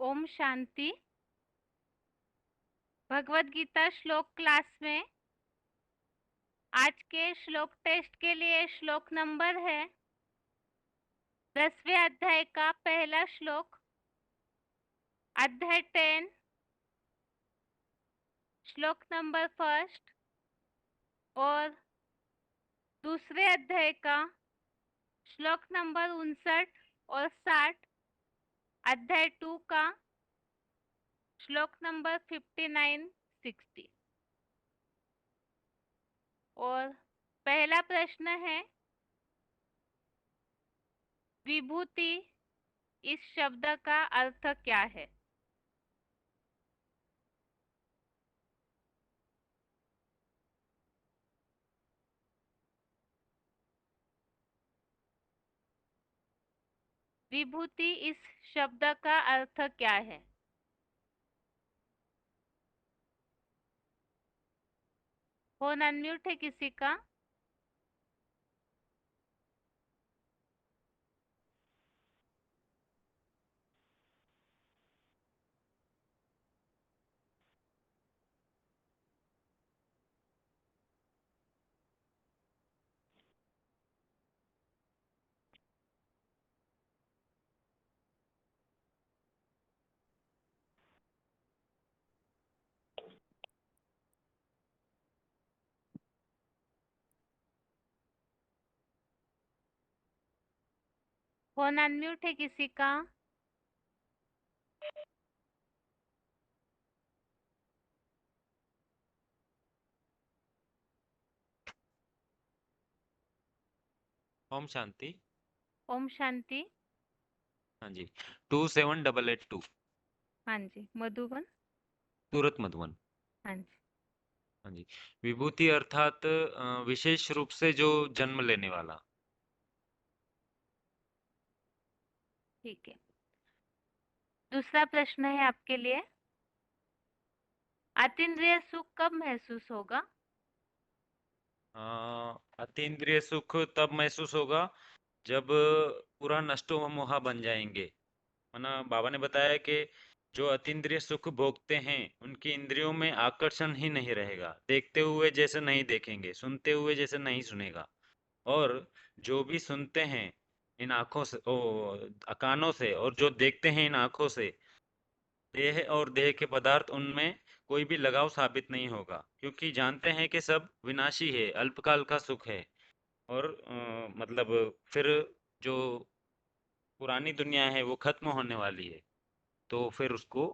ओम शांति। भगवत गीता श्लोक क्लास में आज के श्लोक टेस्ट के लिए श्लोक नंबर है 10वें अध्याय का पहला श्लोक, अध्याय 10, श्लोक नंबर फर्स्ट, और दूसरे अध्याय का श्लोक नंबर 59 और 60, अध्याय 2 का श्लोक नंबर 59, 60। और पहला प्रश्न है, विभूति इस शब्द का अर्थ क्या है? विभूति इस शब्द का अर्थ क्या है? फोन अनम्यूट है किसी का? फोन अनम्यूट है किसी का? ओम शांति। ओम शांति। हाँ जी, 27882। हाँ जी, मधुबन। सूरत मधुबन। हाँ जी, हाँ जी। विभूति अर्थात विशेष रूप से जो जन्म लेने वाला। ठीक है। दूसरा प्रश्न है आपके लिए, अतीन्द्रिय सुख कब महसूस होगा? अतीन्द्रिय सुख तब महसूस होगा जब पूरा नष्टो मोहा बन जाएंगे। माना बाबा ने बताया कि जो अतीन्द्रिय सुख भोगते हैं उनकी इंद्रियों में आकर्षण ही नहीं रहेगा, देखते हुए जैसे नहीं देखेंगे, सुनते हुए जैसे नहीं सुनेगा। और जो भी सुनते हैं इन आंखों से, कानों से, और जो देखते हैं इन आंखों से, देह और देह के पदार्थ, उनमें कोई भी लगाव साबित नहीं होगा, क्योंकि जानते हैं कि सब विनाशी है, अल्पकाल का सुख है। और मतलब फिर जो पुरानी दुनिया है वो खत्म होने वाली है, तो फिर उसको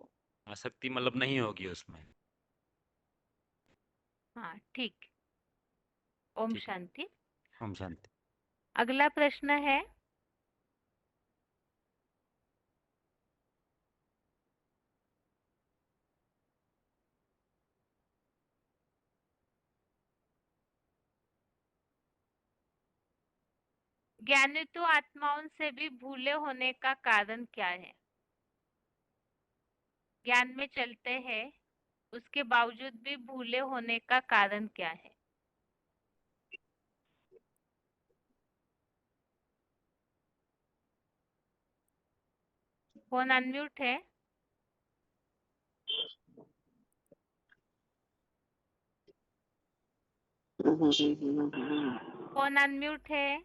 आसक्ति मतलब नहीं होगी उसमें। हाँ, ठीक। ओम ठीक है। शांति। ओम शांति। अगला प्रश्न है, ज्ञानी तो आत्माओं से भी भूले होने का कारण क्या है? ज्ञान में चलते हैं, उसके बावजूद भी भूले होने का कारण क्या है? फोन अनम्यूट है। फोन अनम्यूट है।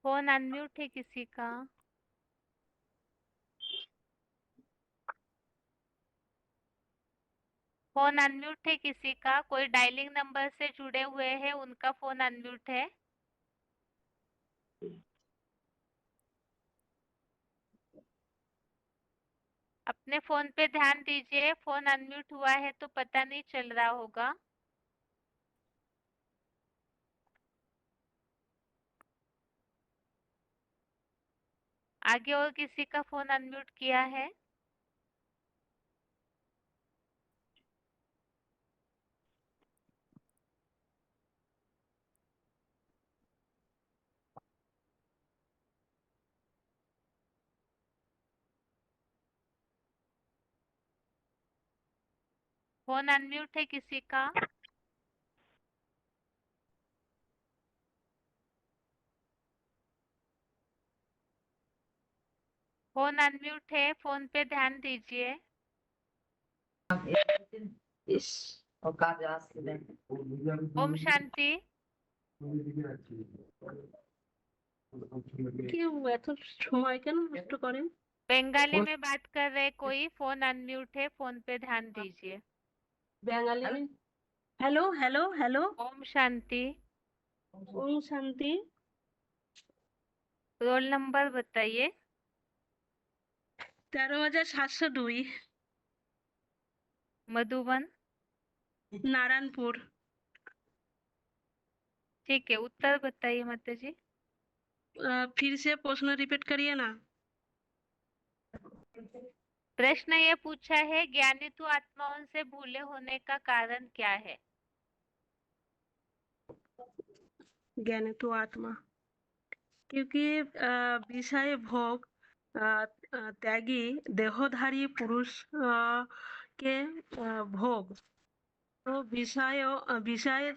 फोन अनम्यूट है किसी का? फोन अनम्यूट है किसी का? कोई डायलिंग नंबर से जुड़े हुए हैं उनका फोन अनम्यूट है। अपने फोन पे ध्यान दीजिए, फोन अनम्यूट हुआ है तो पता नहीं चल रहा होगा। आगे और किसी का फोन अनम्यूट किया है? फोन अनम्यूट है किसी का? फोन अनम्यूट है, फोन पे ध्यान दीजिए। इस और कार्य आज के दिन ओम शांति। কেউ এত সময় কেন নষ্ট করেন? बंगाली में बात कर रहे कोई, फोन अनम्यूट है, फोन पे ध्यान दीजिए। বাঙালি hello hello hello Om Shanti. ওম শান্তি। रोल नंबर बताइए। 13,702 मधुबन। नारायणपुर। ठीक है, उत्तर बताइए माता जी। फिर से प्रश्न रिपीट करिए ना। प्रश्न ये पूछा है, ज्ञानित आत्माओं से भूले होने का कारण क्या है? ज्ञान तो आत्मा, क्योंकि विषय भोग त्यागी देहधारी पुरुष के भोग, तो विषय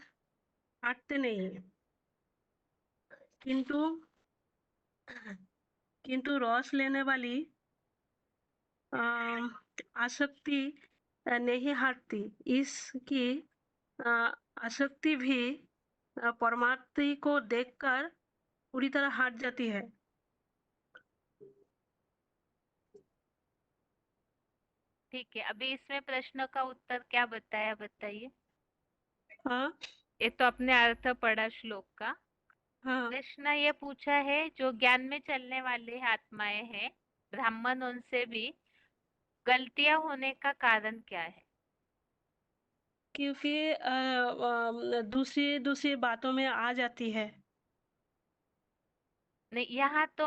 हटते नहीं है, किंतु रस लेने वाली आसक्ति नहीं हटती। इसकी आसक्ति भी परमार्थी को देखकर पूरी तरह हट जाती है। ठीक है, अभी इसमें प्रश्न का उत्तर क्या बताया बताइए। हाँ ये तो अपने अर्थ पढ़ा श्लोक का। हाँ, प्रश्न ये पूछा है, जो ज्ञान में चलने वाले आत्माएं हैं ब्राह्मण, उनसे भी गलतियां होने का कारण क्या है? क्योंकि दूसरी दूसरी बातों में आ जाती है। नहीं, यहाँ तो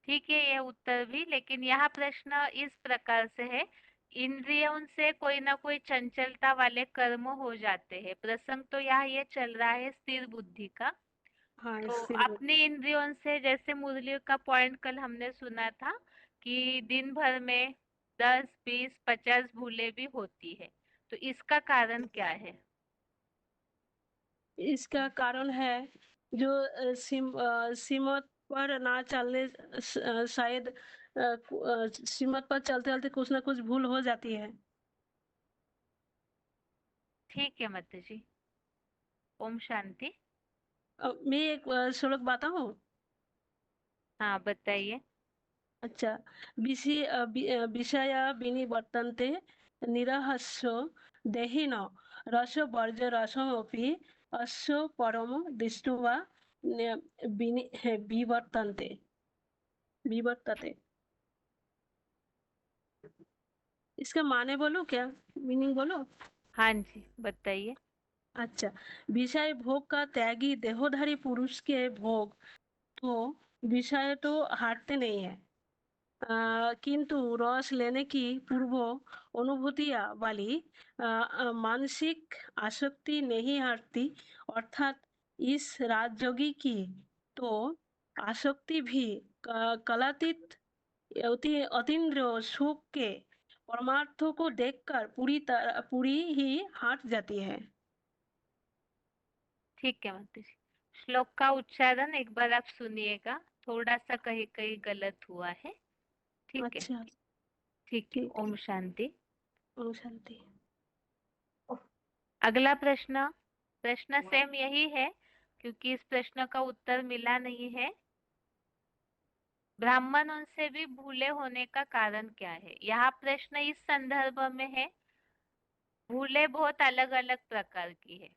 ठीक है ये उत्तर भी, लेकिन यहाँ प्रश्न इस प्रकार से है, इंद्रियों से कोई ना कोई चंचलता वाले कर्म हो जाते हैं। प्रसंग तो यहाँ ये चल रहा है स्थिर बुद्धि का। हाँ, तो इसलिए अपनी इंद्रियों से, जैसे मुरली का पॉइंट कल हमने सुना था कि दिन भर में 10, 20, 50 भूले भी होती है, तो इसका कारण क्या है? इसका कारण है जो सीमत पर ना चलने शायद सीमत पर चलते चलते कुछ ना कुछ भूल हो जाती है। ठीक है माता जी। ओम शांति। मैं एक श्लोक बताऊं? हाँ बताइए। अच्छा, विषय विनिवर्तन्ते निरहस्यो देहिन रसवर्ज्य रसमपि अस्य परम दृष्ट्वा विवर्तन्ते विवर्तते। इसका माने बोलो क्या? मीनिंग बोलो। हाँ जी बताइए। अच्छा, विषय भोग का त्यागी देहधारी पुरुष के भोग, तो विषय तो हारते नहीं है, किंतु रस लेने की पूर्व अनुभूतियां वाली मानसिक आसक्ति नहीं हटती। अर्थात इस राजयोगी की तो आसक्ति भी कलातीत अतीन्द्रिय सुख के परमार्थों को देखकर पूरी ही हट जाती है। ठीक है माता जी। श्लोक का उच्चारण एक बार आप सुनिएगा, थोड़ा सा कहीं कहीं गलत हुआ है। ठीक है। अच्छा, ठीक है। ठीक ओम है। शांति। ओम शांति। अगला प्रश्न, प्रश्न सेम यही है, क्योंकि इस प्रश्न का उत्तर मिला नहीं है। ब्राह्मण उनसे भी भूले होने का कारण क्या है? यहाँ प्रश्न इस संदर्भ में है, भूले बहुत अलग अलग प्रकार की है।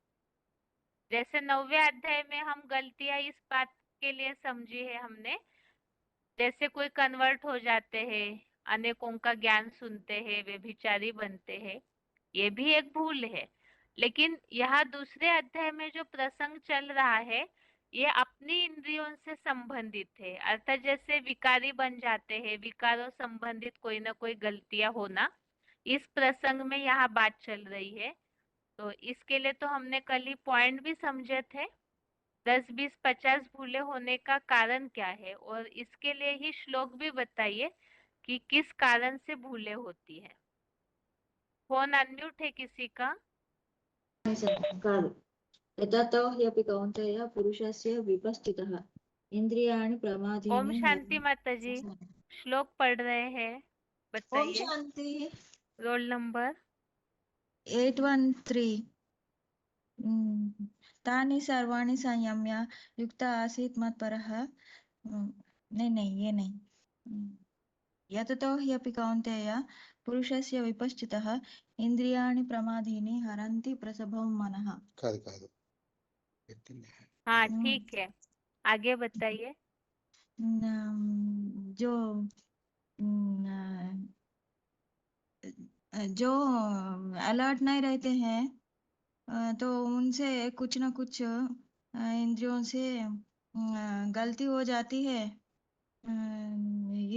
जैसे 9वें अध्याय में हम गलतियां इस बात के लिए समझी है हमने, जैसे कोई कन्वर्ट हो जाते हैं, अनेकों का ज्ञान सुनते हैं, वे भिचारी बनते हैं, ये भी एक भूल है। लेकिन यहाँ दूसरे अध्याय में जो प्रसंग चल रहा है, ये अपनी इंद्रियों से संबंधित है, अर्थात जैसे विकारी बन जाते हैं, विकारों संबंधित कोई ना कोई गलतियां होना, इस प्रसंग में यहाँ बात चल रही है। तो इसके लिए तो हमने कल ही पॉइंट भी समझे थे, 10, 20, 50 भूले होने का कारण क्या है, और इसके लिए ही श्लोक भी बताइए कि किस कारण से भूले होती है। फोन अनम्यूट है किसी का? काल यततो ह्यपि कौन्तेय पुरुषस्य विपस्थितः इंद्रियाणि ओम प्रमादीनि शांति माता जी, श्लोक पढ़ रहे हैं, ओम बताइए। शांति। Roll number 813। तानि सर्वाणि संयम्य युक्त आसीत् मत्परः। नहीं ये नहीं। यततो ह्यपि कौन्तेय पुरुषस्य विपश्चितः इंद्रियाणि प्रमादीनि हरन्ति प्रसभं मनः। కాదు కాదు ఎత్తింది. हाँ हम्म, ठीक है, आगे बताइए। जो जो अलर्ट नहीं रहते हैं तो उनसे कुछ ना कुछ इंद्रियों से गलती हो जाती है।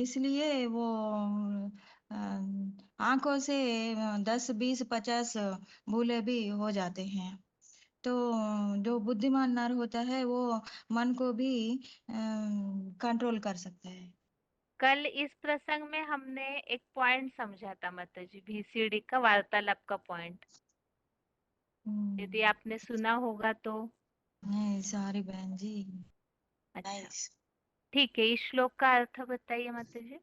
इसलिए वो आंखों से 10 20 50 भूले भी हो जाते हैं। तो जो बुद्धिमान नर होता है वो मन को भी कंट्रोल कर सकता है। कल इस प्रसंग में हमने एक पॉइंट समझा था माता जी, VCD का वार्तालाप का पॉइंट, यदि आपने सुना होगा तो। नहीं सॉरी बहन जी। अच्छा नाइस। ठीक है, इस श्लोक का अर्थ बताइए माता जी।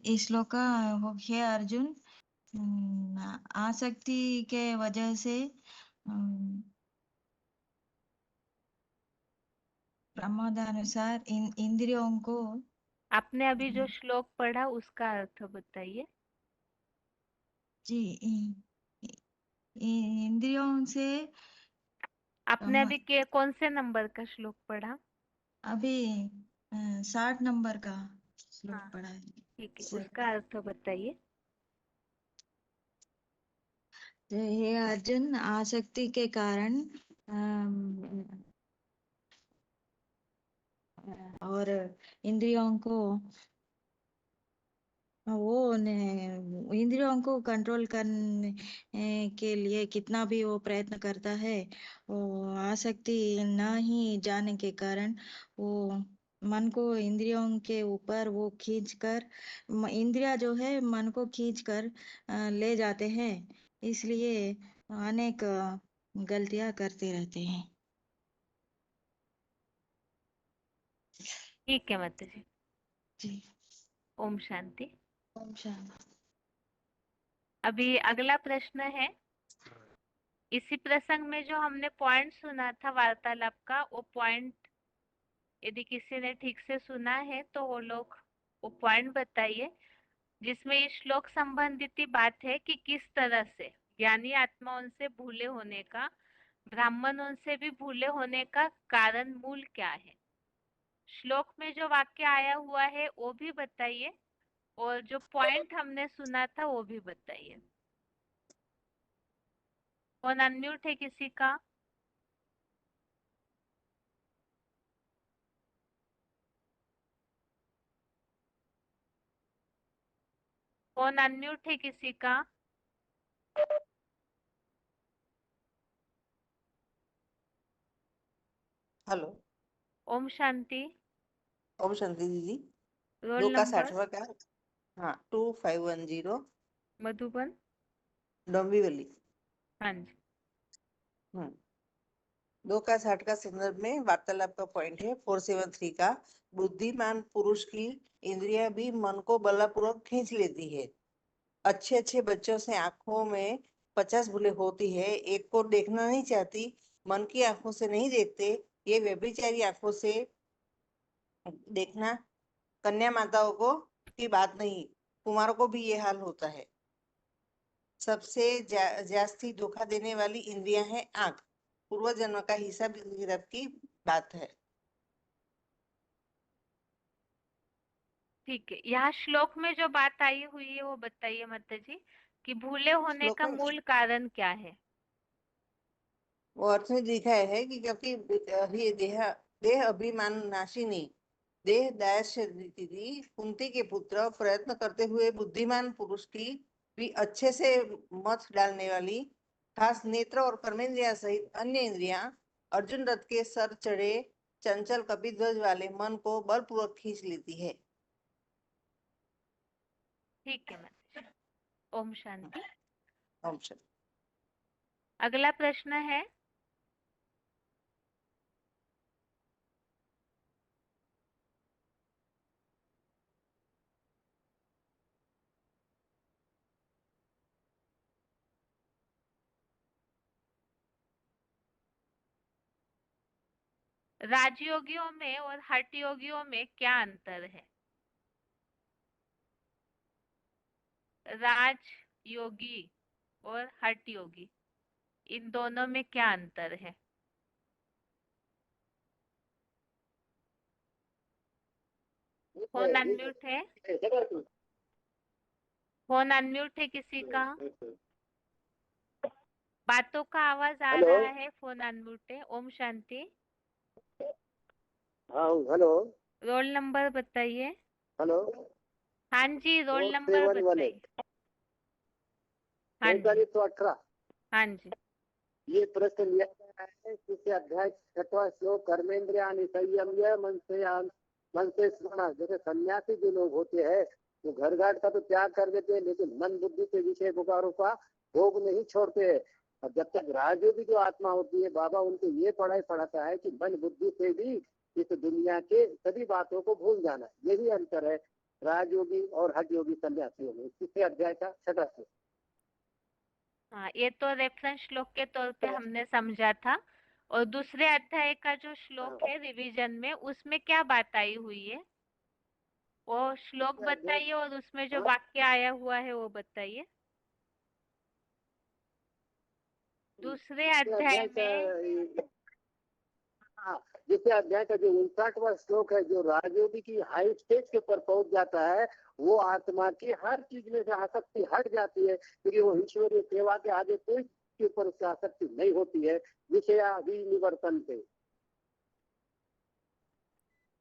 इस श्लोक का हे अर्जुन, आसक्ति के वजह से प्रमादानुसार इंद्रियों को आपने अभी जो श्लोक पढ़ा उसका अर्थ बताइए। जी इंद्रियों से आपने अभी के कौन से नंबर का श्लोक पढ़ा? अभी 60 नंबर का श्लोक हाँ पढ़ा है। ठीक है, उसका अर्थ बताइए। हे अर्जुन, आसक्ति के कारण और इंद्रियों को इंद्रियों को कंट्रोल करने के लिए कितना भी वो प्रयत्न करता है, वो आसक्ति न ही जाने के कारण वो मन को इंद्रियों के ऊपर वो खींच कर इंद्रिया जो है मन को खींच कर ले जाते हैं। इसलिए अनेक गलतियां करते रहते हैं। ठीक है माता जी, जी। ओम शांति। ओम शांति। अभी अगला प्रश्न है, इसी प्रसंग में जो हमने पॉइंट सुना था वार्तालाप का, वो पॉइंट यदि किसी ने ठीक से सुना है तो वो लोग वो पॉइंट बताइए, जिसमें इस श्लोक संबंधित ही बात है कि किस तरह से ज्ञानी आत्माओं से भूले होने का, ब्राह्मणों से भी भूले होने का कारण मूल क्या है। श्लोक में जो वाक्य आया हुआ है वो भी बताइए, और जो पॉइंट हमने सुना था वो भी बताइए। कौन अनम्यूट है किसी का? कौन अनम्यूट है किसी का? हेलो। ओम शांति। ओम शांति दीदी। रोल 2 का नंबर? 60वां का। हाँ 2510 मधुबन। डोंबिवली। हाँ जी। 2 का 60 का संदर्भ में वार्तालाप का पॉइंट है 473 का। बुद्धिमान पुरुष की इंद्रियां भी मन को बलपूर्वक खींच लेती है। अच्छे अच्छे बच्चों से आंखों में 50 भूले होती है, एक को देखना नहीं चाहती, मन की आंखों से नहीं देखते, ये व्यभिचारी आंखों से देखना कन्या माताओं को की बात नहीं, कुमारों को भी ये हाल होता है। सबसे जास्ती धोखा देने वाली इंद्रियां हैं आंख। पूर्व जन्म का हिसाब किताब की बात है। ठीक है, यहाँ श्लोक में जो बात आई हुई है वो बताइए माता जी, कि भूले होने श्लोक का में मूल कारण क्या है। वो अर्थ में दिखाया है कि क्योंकि ये देह अभिमान नाशिनी देह दायश रीति कुंती के पुत्र प्रयत्न करते हुए बुद्धिमान पुरुष की भी अच्छे से मत डालने वाली खास नेत्र और कर्मेंद्रिया सहित अन्य इंद्रियां अर्जुन रथ के सर चढ़े चंचल कपिध्वज वाले मन को बलपूर्वक खींच लेती है। ठीक है माता जी, ओम शांति। ओम शांति। अगला प्रश्न है, राजयोगियों में और हठ योगियों में क्या अंतर है? राज योगी और हठ योगी, इन दोनों में क्या अंतर है? फोन अनम्यूट है? फोन अनम्यूट है किसी का? बातों का आवाज आ रहा है, फोन अनम्यूट है। ओम शांति। हाँ हेलो रोल नंबर बताइए। हेलो हाँ जी, रोल नंबर 4718 बताइए। हाँ जी, 4318 हाँ जी। ये प्रश्न लिया गया है किसी अध्याय 6वां श्लोक कर्मेंद्रियाणि संयम्य मन से स्मरण। जैसे सन्यासी जो लोग होते हैं वो घर घाट का तो त्याग कर देते हैं लेकिन मन बुद्धि से विषय विकारों का भोग नहीं छोड़ते हैं। और जब तक राजयोगी जो आत्मा होती है बाबा उनको ये पढ़ाई पढ़ाता है कि मन बुद्धि से भी इस दुनिया के सभी बातों को भूल जाना। यही अंतर है राजयोगी और हठ योगी सन्यासियों में। किसी अध्याय का 6वां श्लोक। हाँ, ये तो रेफरेंस श्लोक के तौर पे हमने समझा था। और दूसरे अध्याय का जो श्लोक है रिवीजन में, उसमें क्या बात आई हुई है वो श्लोक बताइए, और उसमें जो वाक्य आया हुआ है वो बताइए। दूसरे अध्याय में जिससे अध्याय का जो 59वां श्लोक है जो राजयोगी की हाई स्टेज के ऊपर पहुंच जाता है वो आत्मा की हर चीज में से आसक्ति हट जाती है क्योंकि वो ईश्वरीय सेवा के आगे कोई के ऊपर उसकी आसक्ति नहीं होती है। विषया विनिवर्तन से।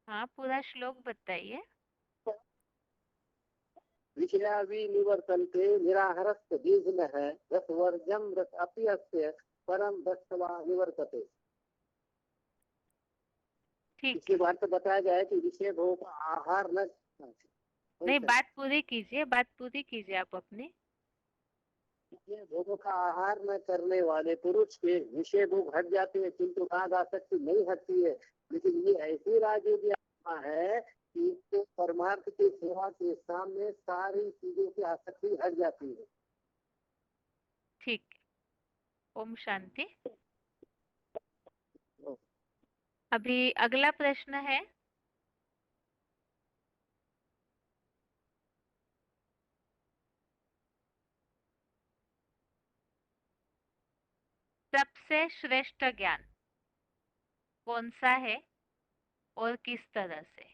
हाँ, पूरा श्लोक बताइए। विषया विनिवर्तन से निराहरस्य बीज में है रसवर्जम रस अपियस्य परम दक्षवा निवर्तते। ठीक इसके है, बारे में बताया गया है कि विषय भोग का आहार न नहीं बात पूरी कीजिए, बात पूरी कीजिए आप अपनी। विषय भोगों का आहार न करने वाले पुरुष के विषय भोग हट जाते हैं किंतु राग आसक्ति नहीं हटती है। लेकिन ये ऐसी राजयोगी आत्मा है कि इसको परमार्थ की सेवा के सामने सारी चीजों की आसक्ति हट जाती है। ठीक है, ओम शांति। अभी अगला प्रश्न है, सबसे श्रेष्ठ ज्ञान कौन सा है और किस तरह से?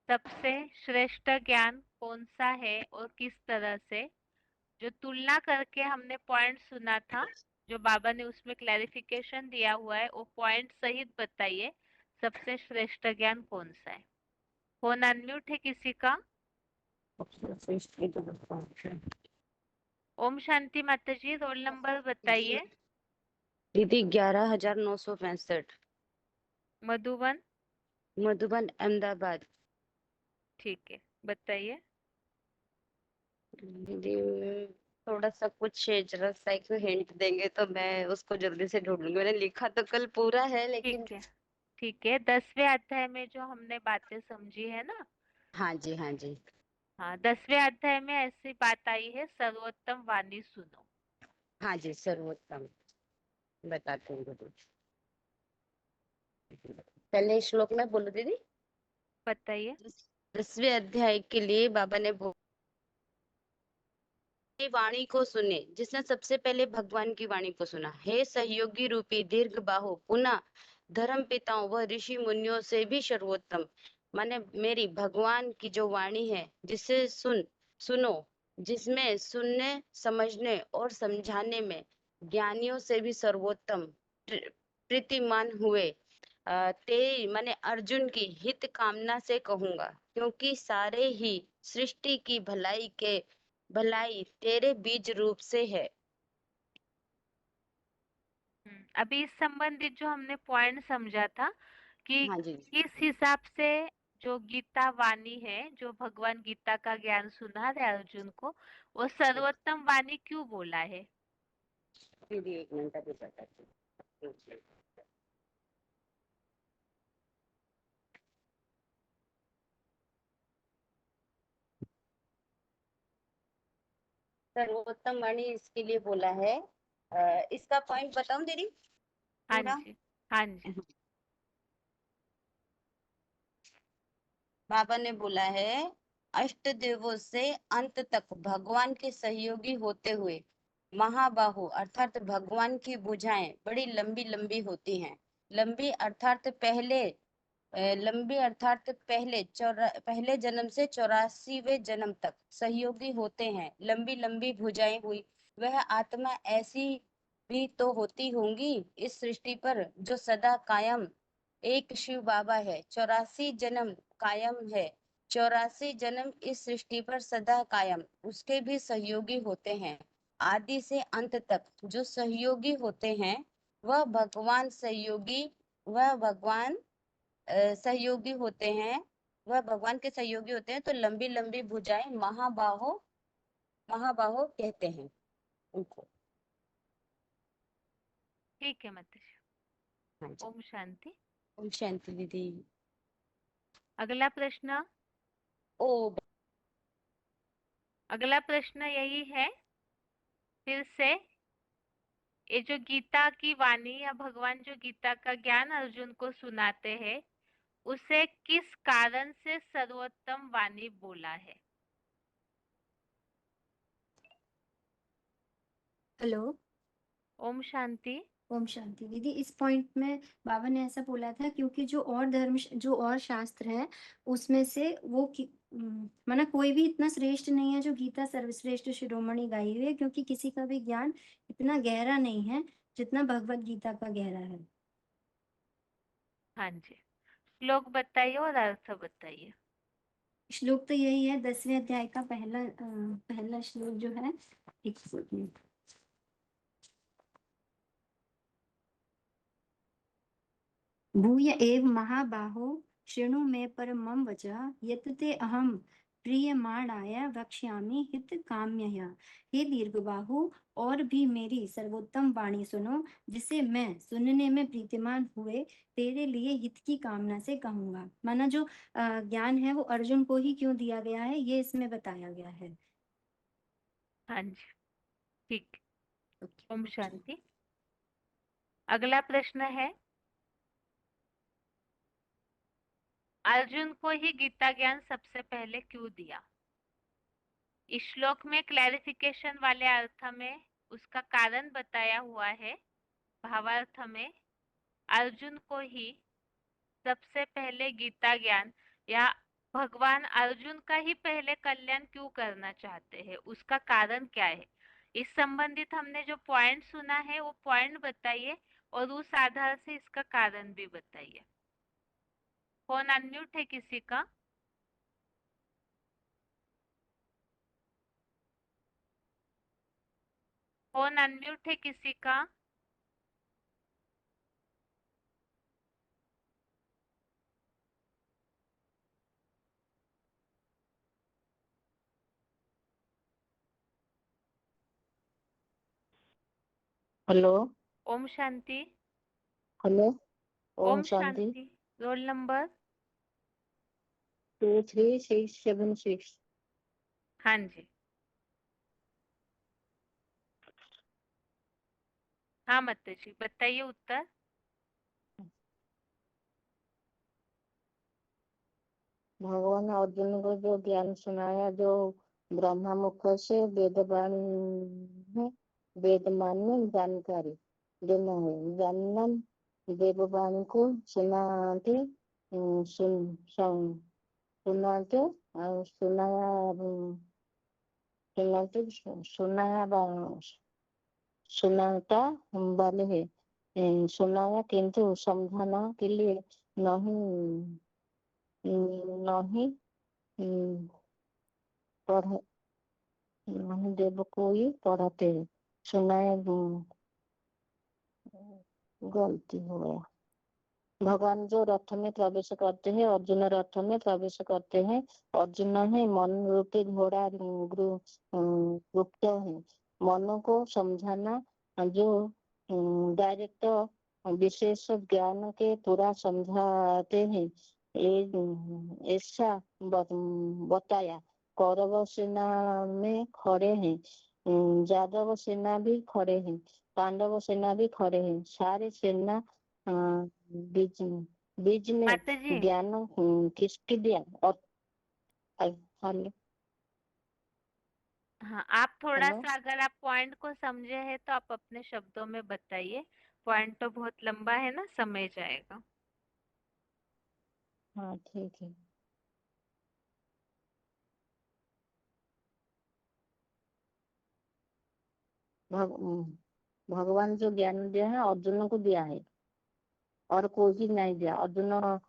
सबसे श्रेष्ठ ज्ञान कौन सा है और किस तरह से? जो तुलना करके हमने पॉइंट सुना था, जो बाबा ने उसमें क्लैरिफिकेशन दिया हुआ है, वो पॉइंट सहित बताइए सबसे श्रेष्ठ ज्ञान कौन सा है। फोन अनम्यूट है किसी का? ओम शांति माता जी, रोल नंबर बताइए। दीदी 11,965 मधुबन। मधुबन अहमदाबाद। ठीक है, बताइए। दीदी थोड़ा सा कुछ जरा सा एक हिंट देंगे तो मैं उसको जल्दी से ढूंढ लूंगी। मैंने लिखा तो कल पूरा है लेकिन। ठीक है, ठीक है। 10वें अध्याय में जो हमने बातें समझी है ना, हाँ जी हाँ जी। हाँ 10वें अध्याय में ऐसी बात आई है, सर्वोत्तम वाणी सुनो। हाँ जी सर्वोत्तम बताते हैं दीदी। पहले श्लोक में बोलो दीदी। बताइए। 10वें अध्याय के लिए बाबा ने वाणी को सुने जिसने सबसे पहले भगवान की वाणी को सुना। हे सहयोगी रूपी दीर्घ बाहु पुनः धर्म पिताओं व ऋषि मुनियों से भी सर्वोत्तम। माने मेरी भगवान की जो वाणी है जिसे सुनो, जिसमें सुनने समझने और समझाने में ज्ञानियों से भी सर्वोत्तम प्रीतिमान हुए। ते माने अर्जुन की हित कामना से कहूंगा क्योंकि सारे ही सृष्टि की भलाई तेरे बीज रूप से है। अभी इस संबंधित जो हमने पॉइंट समझा था कि हाँ जी किस हिसाब से जो गीता वाणी है, जो भगवान गीता का ज्ञान सुना रहे अर्जुन को, वो सर्वोत्तम वाणी क्यों बोला है? दीदी 1 मिनट अभी बताती हूँ। सर्वोत्तम वाणी इसके लिए बोला है। इसका पॉइंट बताऊं दीदी हाँ पूरा? जी, हाँ जी। बाबा ने बोला है अष्ट देवों से अंत तक भगवान के सहयोगी होते हुए महाबाहु अर्थात भगवान की भुजाएं बड़ी लंबी लंबी होती हैं। लंबी अर्थात पहले जन्म से 84वें जन्म तक सहयोगी होते हैं। लंबी लंबी भुजाएं हुई, वह आत्मा ऐसी भी तो होती होंगी इस सृष्टि पर जो सदा कायम एक शिव बाबा है। 84 जन्म कायम है, 84 जन्म इस सृष्टि पर सदा कायम, उसके भी सहयोगी होते हैं। आदि से अंत तक जो सहयोगी होते हैं वह भगवान सहयोगी होते हैं, वह भगवान के सहयोगी होते हैं। तो लंबी लंबी भुजाएं महाबाहो कहते हैं उनको। ठीक है माताजी। हाँ जी, ओम शांति। ओम शांति दीदी। अगला प्रश्न यही है फिर से, ये जो गीता की वाणी या भगवान जो गीता का ज्ञान अर्जुन को सुनाते हैं, उसे किस कारण से सर्वोत्तम वाणी बोला है? हेलो। ओम शांति। ओम शांति दीदी। इस पॉइंट में बाबा ने ऐसा बोला था क्योंकि जो और शास्त्र है उसमें से वो माना कोई भी इतना श्रेष्ठ नहीं है जो गीता सर्वश्रेष्ठ शिरोमणि गाई हुई है, क्योंकि किसी का भी ज्ञान इतना गहरा नहीं है जितना भगवत गीता का गहरा है। हाँ जी, श्लोक बताइए और अर्थ बताइए। श्लोक तो यही है, 10वें अध्याय का पहला श्लोक जो है, एक सेकंड। भूय एव महाबाहो शृणु मे परमं वचः यत् ते अहं प्रीयमाणाय वक्ष्यामि हित काम्यया। हे दीर्घबाहु, और भी मेरी सर्वोत्तम वाणी सुनो, जिसे मैं सुनने में प्रीतिमान हुए तेरे लिए हित की कामना से कहूंगा। माना जो ज्ञान है वो अर्जुन को ही क्यों दिया गया है, ये इसमें बताया गया है। हाँ जी, ठीक। ओके। ओम शांति। अगला प्रश्न है, अर्जुन को ही गीता ज्ञान सबसे पहले क्यों दिया? इस श्लोक में क्लैरिफिकेशन वाले अर्थ में उसका कारण बताया हुआ है। भावार्थ में अर्जुन को ही सबसे पहले गीता ज्ञान, या भगवान अर्जुन का ही पहले कल्याण क्यों करना चाहते हैं, उसका कारण क्या है? इस संबंधित हमने जो पॉइंट सुना है वो पॉइंट बताइए और उस आधार से इसका कारण भी बताइए। फोन अनम्यूट है किसी का? फोन अनम्यूट है किसी का? हेलो। ओम शांति। हेलो। ओम ओम शांति। शांति। Roll number? 23676। हाँ जी। हाँ माता जी, बताइए उत्तर। भगवान अर्जुन को जो ज्ञान सुनाया, जो ब्रह्मा मुख से वेदवाणी है, वेद मान्य जानकारी देना है। जानन देववाणी को सुनाते सुनाते और सुनाता वाले है। सुनाया किंतु समझाना के लिए नहीं नहीं पढ़ नहीं देव को ही पढ़ाते हैं। सुनाया गलती हो गया। भगवान जो रथ में प्रवेश करते हैं, अर्जुन रथ में प्रवेश करते हैं। अर्जुन है मन रूपी घोड़ा, गुप्त है। मन को समझाना, जो डायरेक्ट विशेष ज्ञान के पूरा समझाते हैं, ऐसा बताया। कौरव सेना में खड़े हैं, यादव सेना भी खड़े हैं, पांडव सेना भी खड़े हैं। सारे सेना बीज ने माता जी ज्ञान किसकी दिया? और हेलो हाँ, आप थोड़ा हेलो सा अगर आप पॉइंट को समझे हैं तो आप अपने शब्दों में बताइए। पॉइंट तो बहुत लंबा है ना, समय जाएगा। हाँ ठीक है। भगवान जो ज्ञान दिया है अर्जुन को दिया है और कोई नहीं दिया। अर्जुन और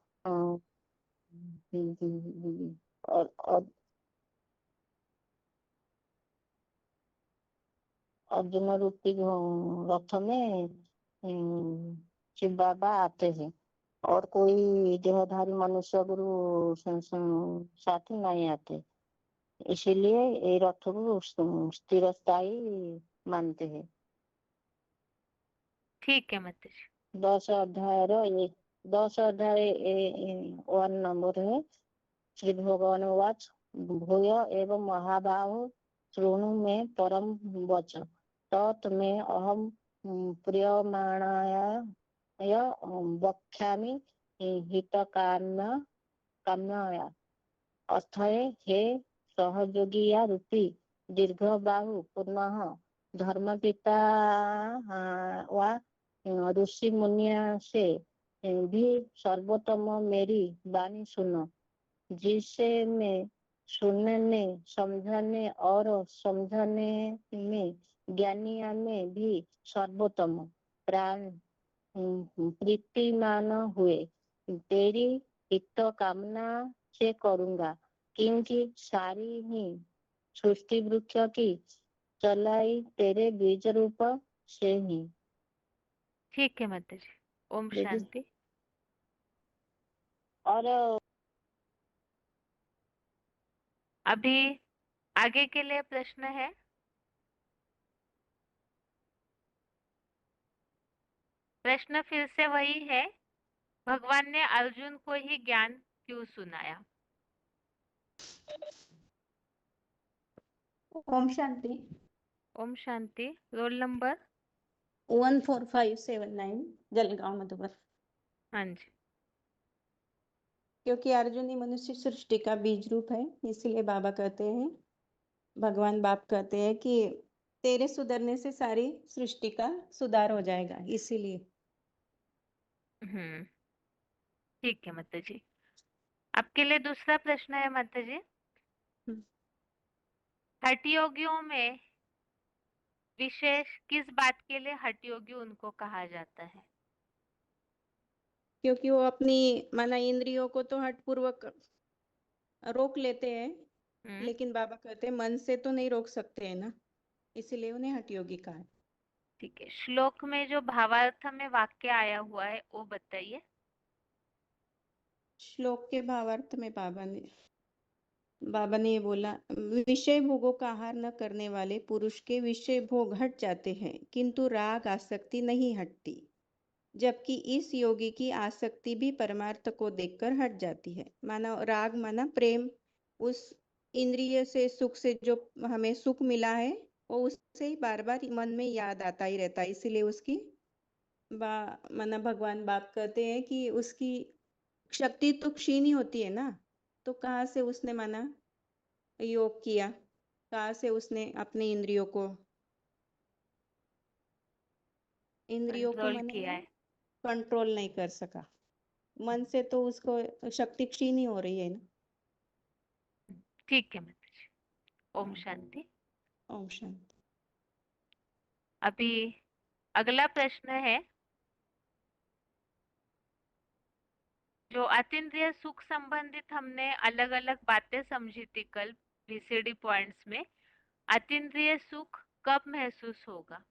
अर्जुन रूपी रथ में शिव बाबा आते हैं और कोई देहधारी मनुष्य गुरु साथी नहीं आते, इसीलिए ये रथ को स्थिर स्थायी मानते हैं। ठीक है माता जी। 10 अध्याय 1 नंबर है। श्री भगवान वाच भूय एवं महाबाहो शृणु में परम वच तत् में अहम प्रियमाणाय वक्ष्यामि काम्यया। अर्थ है, हे सहयोगिया रूपी दीर्घ बाहु पुनः धर्म पिता व ऋषि मुनिया से भी सर्वोत्तम मेरी वाणी सुनो, जिसे मैं सुनने समझने और समझने में ज्ञानिया में भी सर्वोत्तम प्राण प्रीतिमान हुए तेरी हित कामना से करूंगा, क्योंकि सारी ही सृष्टि वृक्ष की चलाई तेरे बीज रूप से ही। ठीक है माता जी। ओम देखिए, शांति। और अभी आगे के लिए प्रश्न है? प्रश्न फिर से वही है, भगवान ने अर्जुन को ही ज्ञान क्यों सुनाया? ओम शांति। ओम शांति। Roll number 14579 Jalgaon Madhuban. हाँ जी। क्योंकि अर्जुन ही मनुष्य सृष्टि का बीज रूप है, इसलिए बाबा कहते हैं, भगवान बाप कहते हैं कि तेरे सुधरने से सारी सृष्टि का सुधार हो जाएगा, इसीलिए। ठीक है माता जी। आपके लिए दूसरा प्रश्न है माता जी। हठ योगियों में विशेष किस बात के लिए हठ योगी उनको कहा जाता है? क्योंकि वो अपनी माना इंद्रियों को तो हठ पूर्वक रोक लेते हैं, लेकिन बाबा कहते हैं मन से तो नहीं रोक सकते हैं ना, इसीलिए उन्हें हठ योगी कहा है। ठीक है। श्लोक में जो भावार्थ में वाक्य आया हुआ है वो बताइए। श्लोक के भावार्थ में बाबा ने ये बोला, विषय भोगों का आहार न करने वाले पुरुष के विषय भोग हट जाते हैं, किंतु राग आसक्ति नहीं हटती, जबकि इस योगी की आसक्ति भी परमार्थ को देखकर हट जाती है। माना राग माना प्रेम, उस इंद्रिय से सुख से जो हमें सुख मिला है वो उससे ही बार बार मन में याद आता ही रहता है, इसीलिए उसकी माना भगवान बाप कहते हैं कि उसकी शक्ति तो क्षीण ही होती है ना, तो कहाँ से उसने माना योग किया, कहाँ से उसने अपने इंद्रियों को कंट्रोल माने किया है। कंट्रोल नहीं कर सका। मन से तो उसको शक्ति क्षीण ही हो रही है ना। ठीक है माता जी। ओम शांति। ओम शांति। अभी अगला प्रश्न है, जो अतीन्द्रिय सुख संबंधित हमने अलग अलग बातें समझी थी कल VCD पॉइंट्स में। अतीन्द्रिय सुख कब महसूस होगा,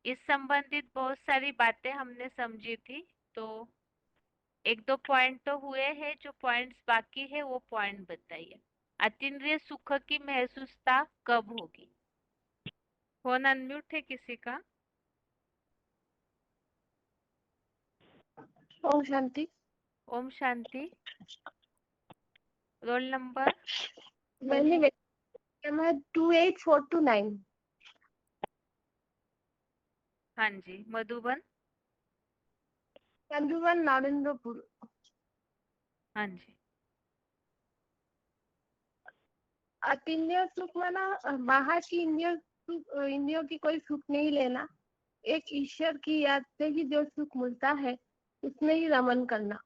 इस संबंधित बहुत सारी बातें हमने समझी थी, तो एक दो पॉइंट तो हुए हैं, जो पॉइंट्स बाकी है वो पॉइंट बताइए। अतीन्द्रिय सुख की महसूसता कब होगी? फोन अनम्यूट है किसी का? ओम शांति। ओम शांति। रोल नंबर मैंने 28429। हाँ जी। मधुबन मधुबन नारेंद्रपुर। हाँ जी। अतीन्द्रिय सुख में ना बाहर की इंद्रियों की कोई सुख नहीं लेना, एक ईश्वर की याद से ही जो सुख मिलता है उसमें ही रमन करना।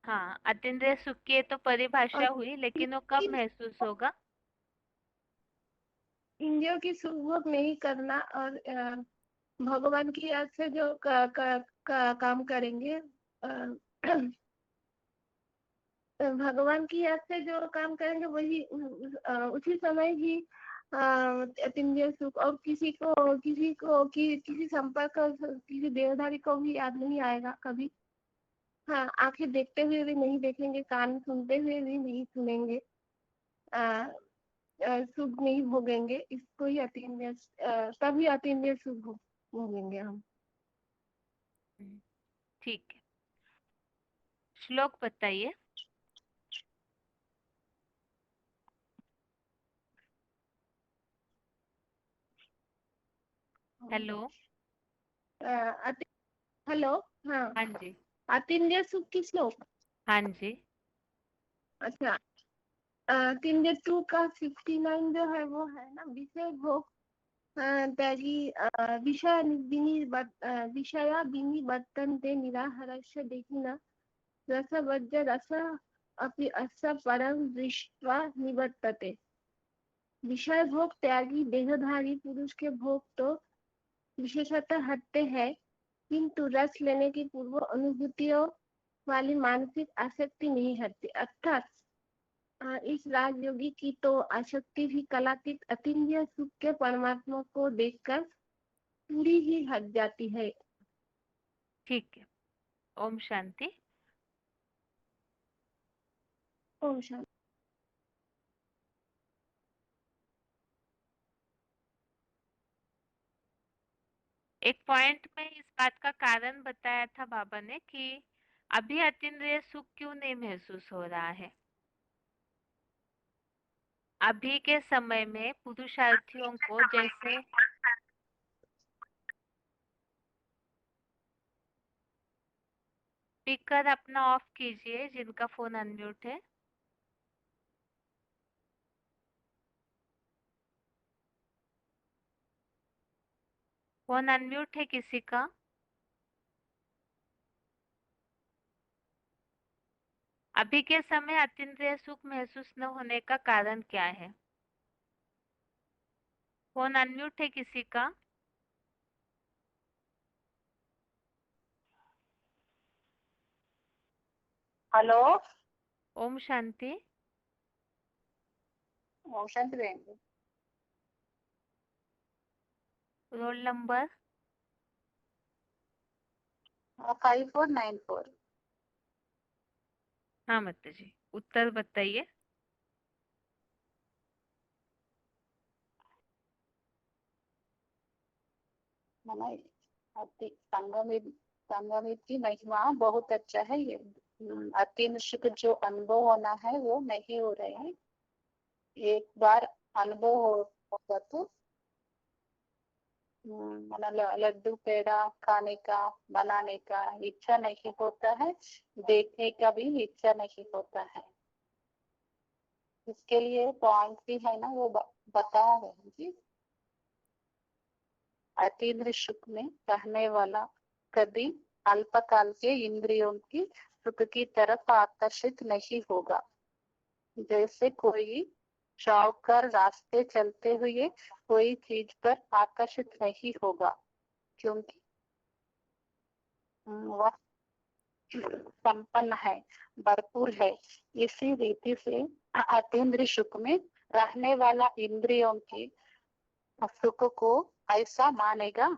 हाँ, अतीन्द्रिय सुख की तो परिभाषा और हुई, लेकिन वो कब महसूस होगा? इंद्रियों की सुख भोग नहीं करना और भगवान की याद से जो काम करेंगे, भगवान की याद से जो काम करेंगे वही उसी समय ही अतीन्द्रिय सुख। और किसी संपर्क, किसी देहधारी को भी याद नहीं आएगा कभी। हाँ, आंखें देखते हुए भी नहीं देखेंगे, कान सुनते हुए भी नहीं सुनेंगे, सुख नहीं भोगेंगे, इसको ही अतीन्द्रिय, तभी अतीन्द्रिय सुख भोगेंगे हम। ठीक है, श्लोक बताइए। हेलो। हेलो। हाँ, हाँ जी। अतीन्द्रिय सुख की श्लोक। हाँ जी। अच्छा, 3-2 का 59 जो है वो है ना, विषय भोग त्यागी विषया विनिवर्तन्ते निराहारस्य देखिना रसवज्र रस अपि अस्य परं दृष्ट्वा निवर्तते। विषय भोग त्यागी देहधारी पुरुष के भोग तो विशेषतः हटते हैं, किंतु रस लेने की पूर्व अनुभूतियों वाली मानसिक आसक्ति नहीं हटती। अर्थात इस राजयोगी की तो आसक्ति भी कलातीत अतीन्द्रिय सुख के परमात्मा को देखकर पूरी ही हट जाती है। ठीक है, ओम शांति। ओम शांति। एक पॉइंट में इस बात का कारण बताया था बाबा ने कि अभी अतीन्द्रिय सुख क्यों नहीं महसूस हो रहा है। अभी के समय में पुरुषार्थियों को जैसे स्पीकर अपना ऑफ कीजिए, जिनका फोन अनम्यूट है। फोन अनम्यूट है किसी का? अभी के समय अतीन्द्रिय सुख महसूस न होने का कारण क्या है? फोन अनम्यूट है किसी का? हेलो। ओम शांति। ओम शांति बहन। Roll number 5494। हाँ माता जी, उत्तर बताइए। संगमित की महिमा बहुत अच्छा है। ये अतीन्द्रिय सुख जो अनुभव होना है वो नहीं हो रहे हैं। एक बार अनुभव होगा तो लड्डू पेड़ा खाने का बनाने का इच्छा नहीं होता है, देखने का भी इच्छा नहीं होता है। इसके लिए पॉइंट भी है ना, वो बता रहे जी। अतीन्द्रिय सुख में रहने वाला कभी अल्पकाल के इंद्रियों की सुख की तरफ आकर्षित नहीं होगा। जैसे कोई शौकर रास्ते चलते हुए कोई चीज पर आकर्षित नहीं होगा, क्योंकि वह संपन्न है, भरपूर है। इसी रीति से अतीन्द्रिय सुख में रहने वाला इंद्रियों की सुख को ऐसा मानेगा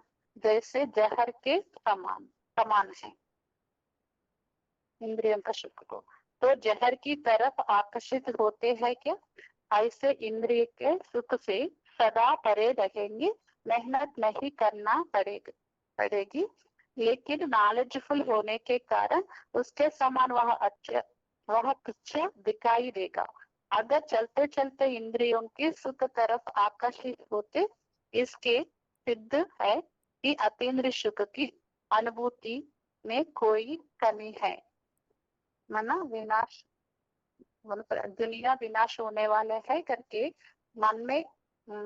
जैसे जहर के समान है। इंद्रियों का सुख को तो जहर की तरफ आकर्षित होते हैं क्या? ऐसे इंद्रिय के सुख से सदा परे रहेंगे, मेहनत नहीं करना पड़ेगी, लेकिन नॉलेजफुल होने के कारण उसके समान वह तुच्छ दिखाई देगा। अगर चलते चलते इंद्रियों की सुख तरफ आकर्षित होते, इसके सिद्ध है कि अतीन्द्रिय सुख की अनुभूति में कोई कमी है। माना विनाश मतलब दुनिया विनाश होने वाले है करके मन में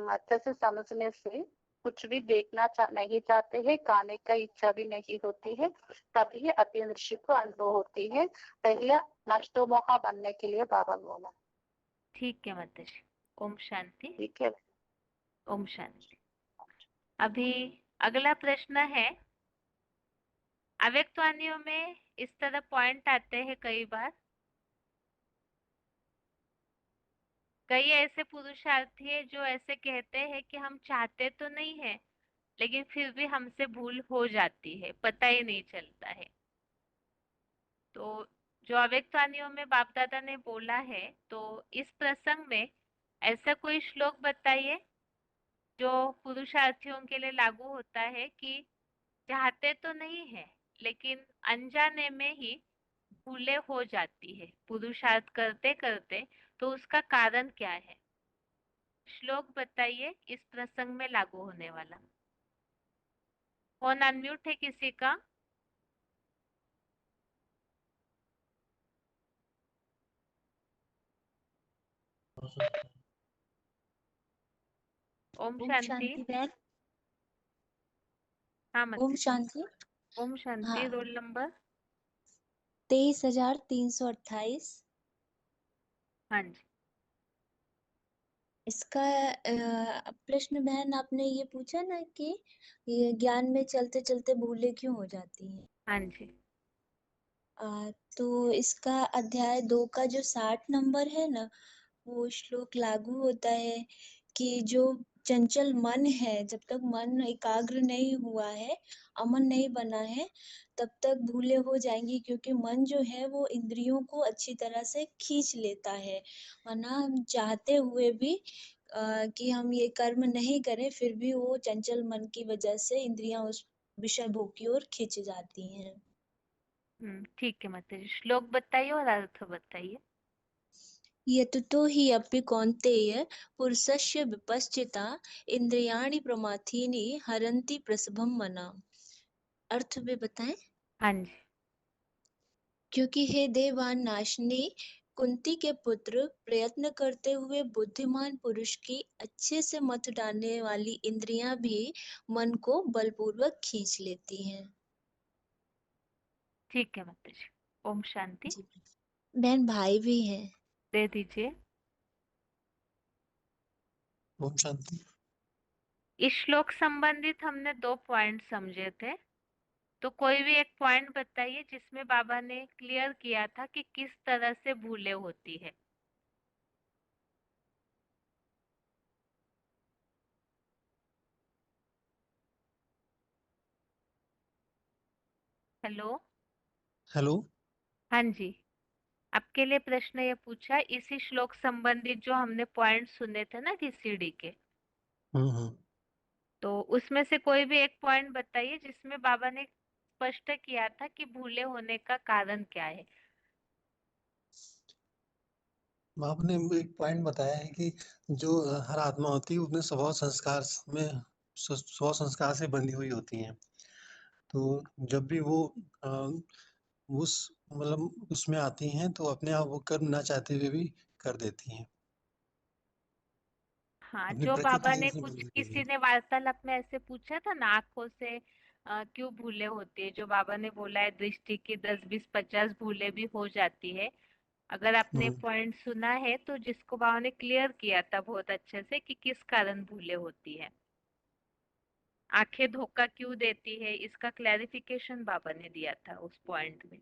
अच्छे से समझने से कुछ भी देखना नहीं चाहते हैं, खाने का इच्छा भी नहीं होती है, तभी अतीन्द्र ऋषि को अनुभव होती है। पहले नष्टोमोहा बनने के लिए बाबा बोला। ठीक है माताजी। ओम शांति। ठीक है। ओम शांति। अभी अगला प्रश्न है, अव्यक्त वाणियों में इस तरह पॉइंट आते हैं कई बार। कई ऐसे पुरुषार्थी है जो ऐसे कहते हैं कि हम चाहते तो नहीं है, लेकिन फिर भी हमसे भूल हो जाती है, पता ही नहीं चलता है। तो जो अव्यक्त वाणियों में बाप दादा ने बोला है, तो इस प्रसंग में ऐसा कोई श्लोक बताइए जो पुरुषार्थियों के लिए लागू होता है कि चाहते तो नहीं है, लेकिन अनजाने में ही भूले हो जाती है पुरुषार्थ करते करते, तो उसका कारण क्या है? श्लोक बताइए इस प्रसंग में लागू होने वाला। फोन अनम्यूट है किसी का? ओम ओम शांति। शांति बहन। हाँ ओम मतलब शांति। ओम शांति। हाँ, रोल नंबर 23,328। हाँ जी। इसका प्रश्न बहन आपने ये पूछा ना कि ये ज्ञान में चलते चलते भूले क्यों हो जाती हैं। हाँ जी। तो इसका अध्याय 2 का जो 60 नंबर है ना, वो श्लोक लागू होता है कि जो चंचल मन है, जब तक मन एकाग्र नहीं हुआ है, अमन नहीं बना है, तब तक भूले हो जाएंगी, क्योंकि मन जो है वो इंद्रियों को अच्छी तरह से खींच लेता है। वरना हम चाहते हुए भी कि हम ये कर्म नहीं करें, फिर भी वो चंचल मन की वजह से इंद्रियां उस विषय भोग की ओर खींच जाती हैं। ठीक है माताजी। श्लोक बताइए और अर्थ बताइए। यततो हि अपि कौन्तेय पुरुषस्य विपश्चिता इंद्रियाणि प्रमाथीनि हरन्ति प्रसभम मना। अर्थ भी बताएं। हाँ जी। क्योंकि हे देवान नाशनी कुंती के पुत्र, प्रयत्न करते हुए बुद्धिमान पुरुष की अच्छे से मत डालने वाली इंद्रियां भी मन को बलपूर्वक खींच लेती हैं। ठीक है माताजी। ओम शांति। बहन भाई भी हैं। दे दीजिए। ओम शांति। इस श्लोक संबंधित हमने 2 पॉइंट समझे थे, तो कोई भी एक पॉइंट बताइए जिसमें बाबा ने क्लियर किया था कि किस तरह से भूले होती है। हेलो। हेलो। हाँ जी। आपके लिए प्रश्न ये पूछा इसी श्लोक संबंधित जो हमने पॉइंट सुने थे ना GCD के, हम्म। तो उसमें से कोई भी एक पॉइंट बताइए जिसमें बाबा ने स्पष्ट किया था कि भूले होने का कारण क्या है। आपने एक पॉइंट बताया है कि जो हर आत्मा होती है उसमें स्वभाव संस्कार से बंधी हुई होती हैं। तो जब भी वो अ, उस मतलब उसमें आती हैं तो अपने आप वो कर्म ना चाहते हुए भी कर देती हैं। हाँ, अपनी जो प्रकृति बाबा से ने उसमें कुछ बंधी हुई किसी है। ने वार्तालाप में ऐसे पूछा था ना, आंखों से क्यों भूले होती है, जो बाबा ने बोला है दृष्टि की 10, 20, 50 भूले भी हो जाती है। अगर आपने पॉइंट सुना है तो जिसको बाबा ने क्लियर किया था बहुत अच्छे से कि किस कारण भूले होती है, आंखें धोखा क्यों देती है, इसका क्लैरिफिकेशन बाबा ने दिया था उस पॉइंट में।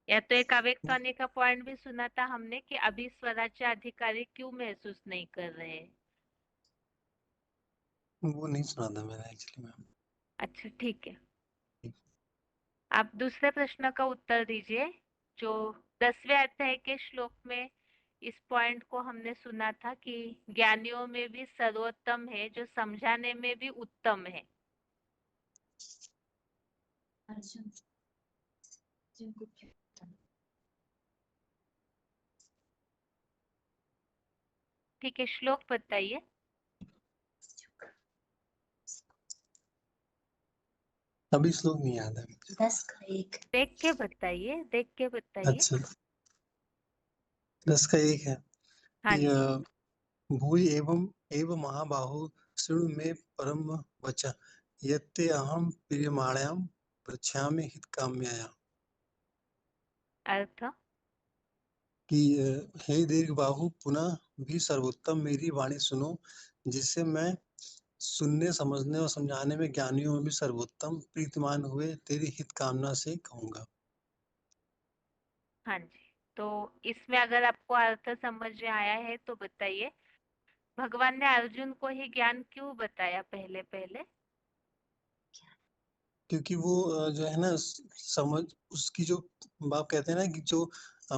या तो एक अव्यक्त वाणी का पॉइंट भी सुना था हमने कि अभी स्वराज्य अधिकारी क्यों महसूस नहीं कर रहे हैं। वो नहीं सुना था मैंने एक्चुअली मैम। अच्छा ठीक है। आप दूसरे प्रश्न का उत्तर दीजिए। जो 10वें अध्याय के श्लोक में इस पॉइंट को हमने सुना था कि ज्ञानियों में भी सर्वोत्तम है जो समझाने में भी उत्तम है। ठीक है, श्लोक बताइए। अभी श्लोक नहीं याद है मुझे। 10 का 1। देख के बताइए, देख के बताइए। अच्छा, 10 का 1 है हाँ कि जी। भूय एवं एव महाबाहो शृणु मे परम वचः यत्ते अहं प्रियमाणायां पृच्छामि हितकाम्यया। अर्थ? कि हे दीर्घ बाहु पुनः भी सर्वोत्तम मेरी वाणी सुनो, जिससे मैं सुनने समझने और समझाने में ज्ञानियों में भी सर्वोत्तम प्रीतिमान हुए तेरी हित कामना से कहूंगा। हाँ जी। तो इसमें अगर आपको अर्थ समझ में आया है तो बताइए, भगवान ने अर्जुन को ही ज्ञान क्यों बताया पहले पहले? क्योंकि वो जो है ना समझ उसकी जो बाप कहते हैं ना कि जो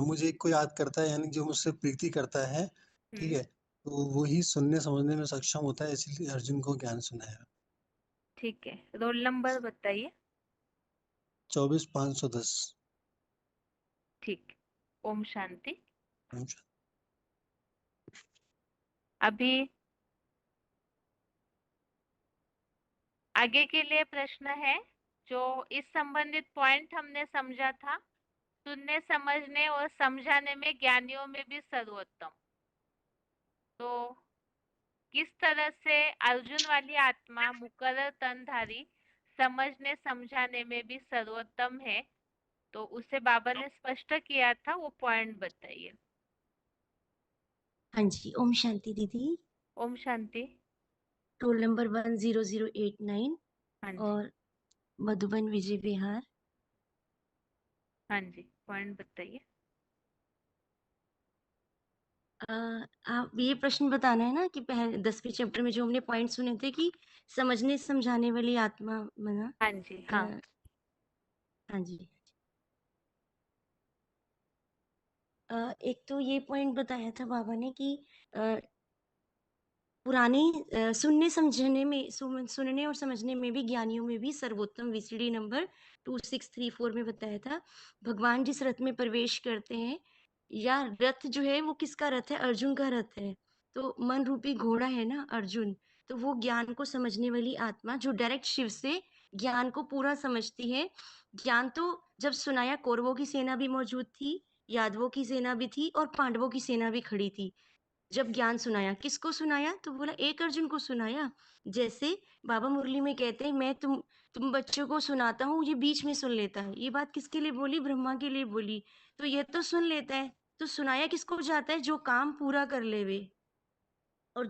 मुझे को याद करता है यानी जो मुझसे प्रीति करता है, ठीक है, तो वही सुनने समझने में सक्षम होता है, इसलिए अर्जुन को ज्ञान सुनाया। ठीक है, रोल नंबर बताइए। 24,510। ठीक, ओम शांति। अभी आगे के लिए प्रश्न है, जो इस संबंधित पॉइंट हमने समझा था, सुनने समझने और समझाने में ज्ञानियों में भी सर्वोत्तम। तो किस तरह से अर्जुन वाली आत्मा मुकर्रर तनधारी समझने समझाने में भी सर्वोत्तम है, तो उसे बाबा ने स्पष्ट किया था, वो पॉइंट बताइए। हाँ जी, ओम शांति दीदी। ओम शांति। रोल नंबर 10089 हाँ जी। और मधुबन विजय विहार। हाँ जी, पॉइंट बताइए। आप ये प्रश्न बताना है ना कि पहले 10वें चैप्टर में जो हमने पॉइंट सुने थे कि समझने समझाने वाली आत्मा मना। हाँ जी। हाँ। हाँ जी। एक तो ये पॉइंट बताया था बाबा ने कि पुराने सुनने समझने में सुनने और समझने में भी ज्ञानियों में भी सर्वोत्तम वीसीडी नंबर 2634 में बताया था। भगवान जिस रथ में प्रवेश करते हैं, या रथ जो है वो किसका रथ है? अर्जुन का रथ है। तो मन रूपी घोड़ा है ना अर्जुन, तो वो ज्ञान को समझने वाली आत्मा जो डायरेक्ट शिव से ज्ञान को पूरा समझती है। ज्ञान तो जब सुनाया, कौरवों की सेना भी मौजूद थी, यादवों की सेना भी थी और पांडवों की सेना भी खड़ी थी। जब ज्ञान सुनाया, किसको सुनाया? तो बोला एक अर्जुन को सुनाया। जैसे बाबा मुरली में कहते हैं, मैं तुम बच्चों को सुनाता हूँ, ये बीच में सुन लेता है। ये बात किसके लिए बोली? ब्रह्मा के लिए बोली। तो यह तो सुन लेता है, तो सुनाया किसको जाता है? जो काम पूरा कर ले वे। और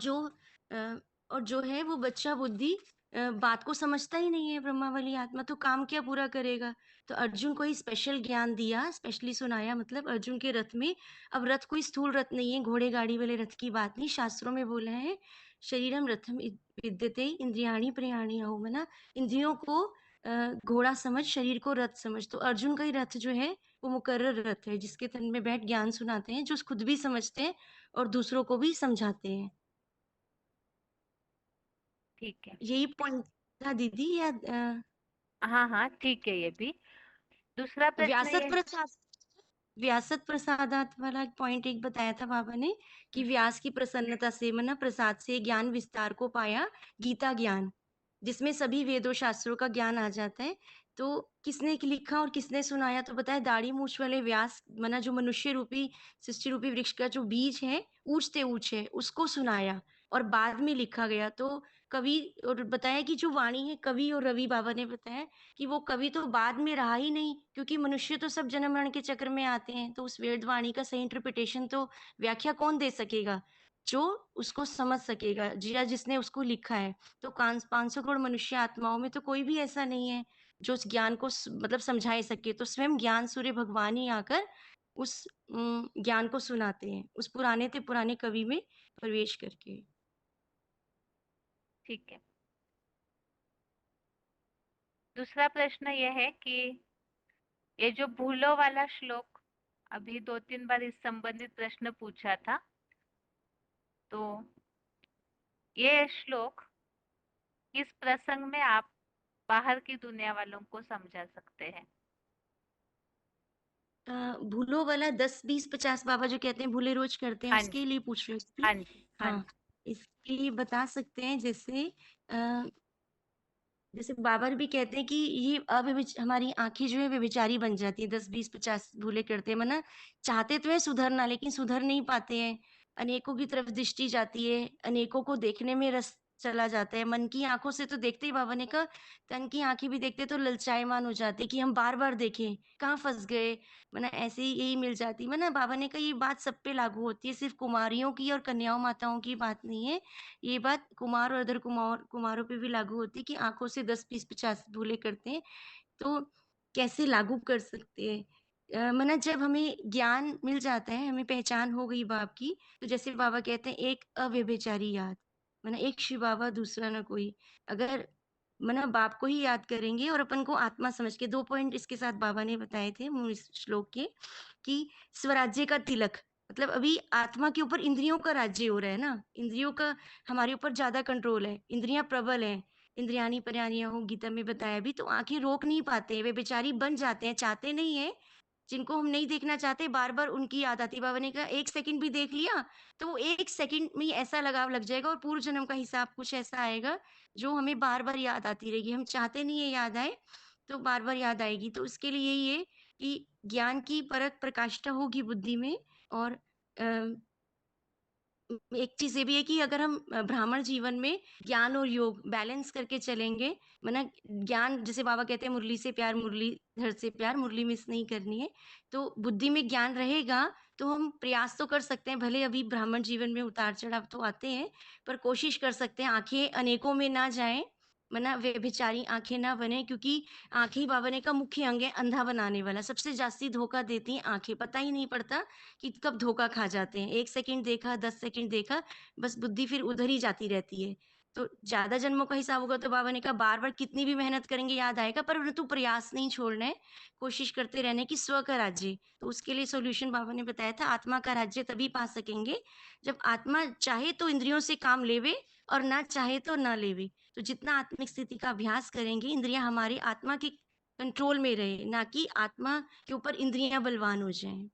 अ, जो है वो बच्चा बुद्धि बात को समझता ही नहीं है। ब्रह्मा वाली आत्मा तो काम क्या पूरा करेगा? तो अर्जुन को ही स्पेशल ज्ञान दिया, स्पेशली सुनाया। मतलब अर्जुन के रथ में, अब रथ कोई स्थूल रथ नहीं है, घोड़े गाड़ी वाले रथ की बात नहीं। शास्त्रों में बोला है, शरीरम रथम विद्यते इंद्रियाणी प्रयाणी ना। इंद्रियों को घोड़ा समझ, शरीर को रथ समझ। तो अर्जुन का ही रथ जो है वो मुकर्रर रथ है, जिसके तन में बैठ ज्ञान सुनाते हैं, जो खुद भी समझते हैं और दूसरों को भी समझाते हैं। ठीक है, यही पॉइंट था दीदी। या हाँ हाँ ठीक है। ये भी दूसरा प्रश्न ये। व्यासत प्रसादात वाला पॉइंट एक बताया था बाबा ने कि व्यास की प्रसन्नता से, मना प्रसाद से ज्ञान विस्तार को पाया, गीता ज्ञान, जिसमें सभी वेदों शास्त्रों का ज्ञान आ जाता है। तो किसने लिखा और किसने सुनाया? तो बताया दाढ़ी मूछ वाले व्यास, मना जो मनुष्य रूपी सृष्टि रूपी वृक्ष का जो बीज है, ऊंचते ऊंच है, उसको सुनाया और बाद में लिखा गया। तो कवि, और बताया कि जो वाणी है, कवि और रवि, बाबा ने बताया कि वो कवि तो बाद में रहा ही नहीं, क्योंकि मनुष्य तो सब जन्म मरण के चक्र में आते हैं। तो उस वेद वाणी का सही इंटरप्रिटेशन तो, व्याख्या कौन दे सकेगा? जो उसको समझ सकेगा, या जिसने उसको लिखा है। तो 500 करोड़ मनुष्य आत्माओं में तो कोई भी ऐसा नहीं है जो उस ज्ञान को मतलब समझाए सके। तो स्वयं ज्ञान सूर्य भगवान ही आकर उस ज्ञान को सुनाते हैं, उस पुराने ते पुराने कवि में प्रवेश करके। ठीक है। दूसरा प्रश्न यह है कि ये जो भूलो वाला श्लोक, अभी 2-3 बार इस संबंधित प्रश्न पूछा था, तो ये श्लोक किस प्रसंग में आप बाहर की दुनिया वालों को समझा सकते हैं? भूलो वाला 10, 20, 50 बाबा जो कहते हैं भूले रोज करते हैं, हाँ उसके जी। लिए पूछ रहे हो? हाँ जी। हाँ हाँ, जी। इसके लिए बता सकते हैं। जैसे जैसे बाबा भी कहते हैं कि ये हमारी आंखें जो है व्यभिचारी बन जाती है, 10 20 50 भूले करते हैं, मना चाहते तो है सुधरना लेकिन सुधर नहीं पाते हैं। अनेकों की तरफ दृष्टि जाती है, अनेकों को देखने में रस चला जाता है। मन की आंखों से तो देखते ही बाबा ने कहा, तन की आंखें भी देखते तो ललचाएमान हो जाते कि हम बार बार देखें, कहाँ फंस गए, मना ऐसे ही यही मिल जाती। मना बाबा ने कहा ये बात सब पे लागू होती है, सिर्फ कुमारियों की और कन्याओं माताओं की बात नहीं है, ये बात कुमार और अदर कुमारों पे भी लागू होती है कि आंखों से 10 20 50 भूले करते हैं। तो कैसे लागू कर सकते हैं? मना जब हमें ज्ञान मिल जाता है, हमें पहचान हो गई बाप की, तो जैसे बाबा कहते हैं एक अव्यभिचारी याद, मना एक शिव बाबा दूसरा ना कोई। अगर मना बाप को ही याद करेंगे और अपन को आत्मा समझ के, 2 पॉइंट इसके साथ बाबा ने बताए थे मूल इस श्लोक के, कि स्वराज्य का तिलक, मतलब अभी आत्मा के ऊपर इंद्रियों का राज्य हो रहा है ना, इंद्रियों का हमारे ऊपर ज्यादा कंट्रोल है, इंद्रियां प्रबल हैं, इंद्रियाणी पर्यानिया हो गीता में बताया भी, तो आंखें रोक नहीं पाते हैं, वे बेचारी बन जाते हैं, चाहते नहीं है, जिनको हम नहीं देखना चाहते बार बार उनकी याद आती है। बाबा ने कहा 1 सेकंड भी देख लिया तो वो 1 सेकंड में ही ऐसा लगाव लग जाएगा और पूर्व जन्म का हिसाब कुछ ऐसा आएगा जो हमें बार बार याद आती रहेगी। हम चाहते नहीं है याद आए, तो बार बार याद आएगी। तो उसके लिए यही है कि ज्ञान की परत प्रकाष्ठा होगी बुद्धि में। और एक चीज ये भी है कि अगर हम ब्राह्मण जीवन में ज्ञान और योग बैलेंस करके चलेंगे, मना ज्ञान, जैसे बाबा कहते हैं मुरली से प्यार, मुरलीधर से प्यार, मुरली मिस नहीं करनी है, तो बुद्धि में ज्ञान रहेगा तो हम प्रयास तो कर सकते हैं, भले अभी ब्राह्मण जीवन में उतार चढ़ाव तो आते हैं, पर कोशिश कर सकते हैं आंखें अनेकों में ना जाएं, मना व्यभिचारी आंखें ना बने, क्योंकि आंखें ही बाबा ने का मुख्य अंग है अंधा बनाने वाला। सबसे जास्ती धोखा देती हैं आंखें, पता ही नहीं पड़ता कि कब धोखा खा जाते हैं। 1 सेकंड देखा, 10 सेकंड देखा, बस बुद्धि फिर उधर ही जाती रहती है। तो ज्यादा जन्मों का हिसाब होगा तो बाबा ने कहा बार बार कितनी भी मेहनत करेंगे याद आएगा, पर परंतु प्रयास नहीं छोड़ना है, कोशिश करते रहने की स्व का राज्य। तो उसके लिए सॉल्यूशन बाबा ने बताया था, आत्मा का राज्य तभी पा सकेंगे जब आत्मा चाहे तो इंद्रियों से काम लेवे और ना चाहे तो ना लेवे। तो जितना आत्मिक स्थिति का अभ्यास करेंगे, इंद्रियां हमारी आत्मा के कंट्रोल में रहे, ना कि आत्मा के ऊपर इंद्रियां बलवान हो जाएं।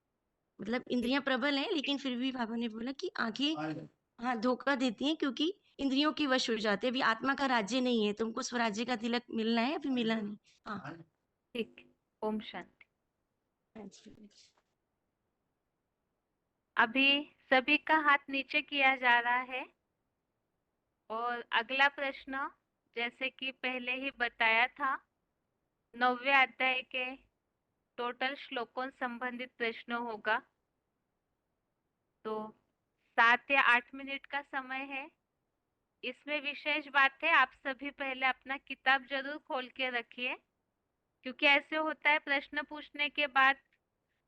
मतलब इंद्रियां प्रबल हैं लेकिन फिर भी बाबा ने बोला कि आंखें हाँ धोखा देती हैं, क्योंकि इंद्रियों की वश हो जाते हैं। अभी आत्मा का राज्य नहीं है, तुमको स्वराज्य का तिलक मिलना है, अभी मिला नहीं। हाँ ठीक। ओम शांति। अच्छा। अभी सभी का हाथ नीचे किया जा रहा है और अगला प्रश्न, जैसे कि पहले ही बताया था, 9वें अध्याय के टोटल श्लोकों संबंधित प्रश्न होगा। तो 7 या 8 मिनट का समय है। इसमें विशेष बात है, आप सभी पहले अपना किताब जरूर खोल के रखिए, क्योंकि ऐसे होता है प्रश्न पूछने के बाद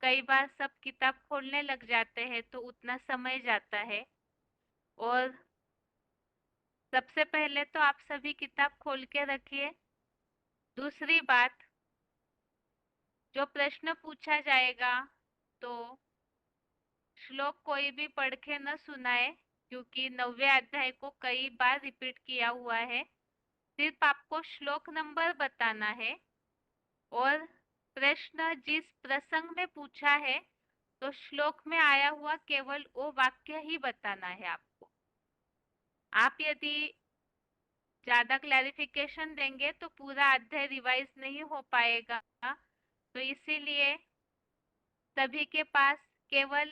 कई बार सब किताब खोलने लग जाते हैं तो उतना समय जाता है। और सबसे पहले तो आप सभी किताब खोल के रखिए। दूसरी बात, जो प्रश्न पूछा जाएगा तो श्लोक कोई भी पढ़ के न सुनाए, क्योंकि 9वें अध्याय को कई बार रिपीट किया हुआ है। सिर्फ आपको श्लोक नंबर बताना है और प्रश्न जिस प्रसंग में पूछा है तो श्लोक में आया हुआ केवल वो वाक्य ही बताना है आपको। आप यदि ज्यादा क्लैरिफिकेशन देंगे तो पूरा अध्याय रिवाइज नहीं हो पाएगा। तो इसीलिए सभी के पास केवल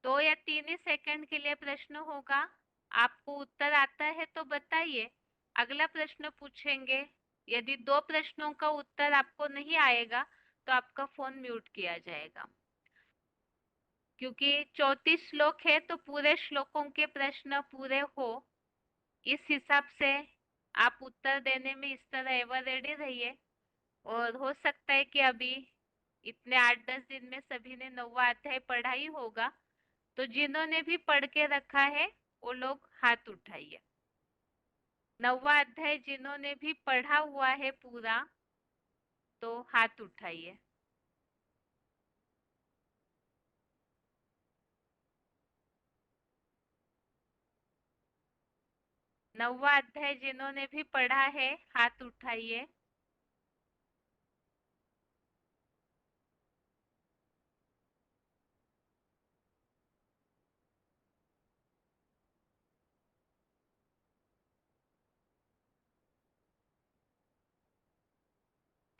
2 या 3 ही सेकंड के लिए प्रश्न होगा। आपको उत्तर आता है तो बताइए, अगला प्रश्न पूछेंगे। यदि 2 प्रश्नों का उत्तर आपको नहीं आएगा तो आपका फोन म्यूट किया जाएगा, क्योंकि 34 श्लोक है तो पूरे श्लोकों के प्रश्न पूरे हो, इस हिसाब से आप उत्तर देने में इस तरह एवर रेडी रहिए। और हो सकता है कि अभी इतने 8-10 दिन में सभी ने 9वां अध्याय पढ़ा ही होगा, तो जिन्होंने भी पढ़ के रखा है वो लोग हाथ उठाइए। 9वां अध्याय जिन्होंने भी पढ़ा हुआ है पूरा तो हाथ उठाइए। नौवां अध्याय जिन्होंने भी पढ़ा है हाथ उठाइए।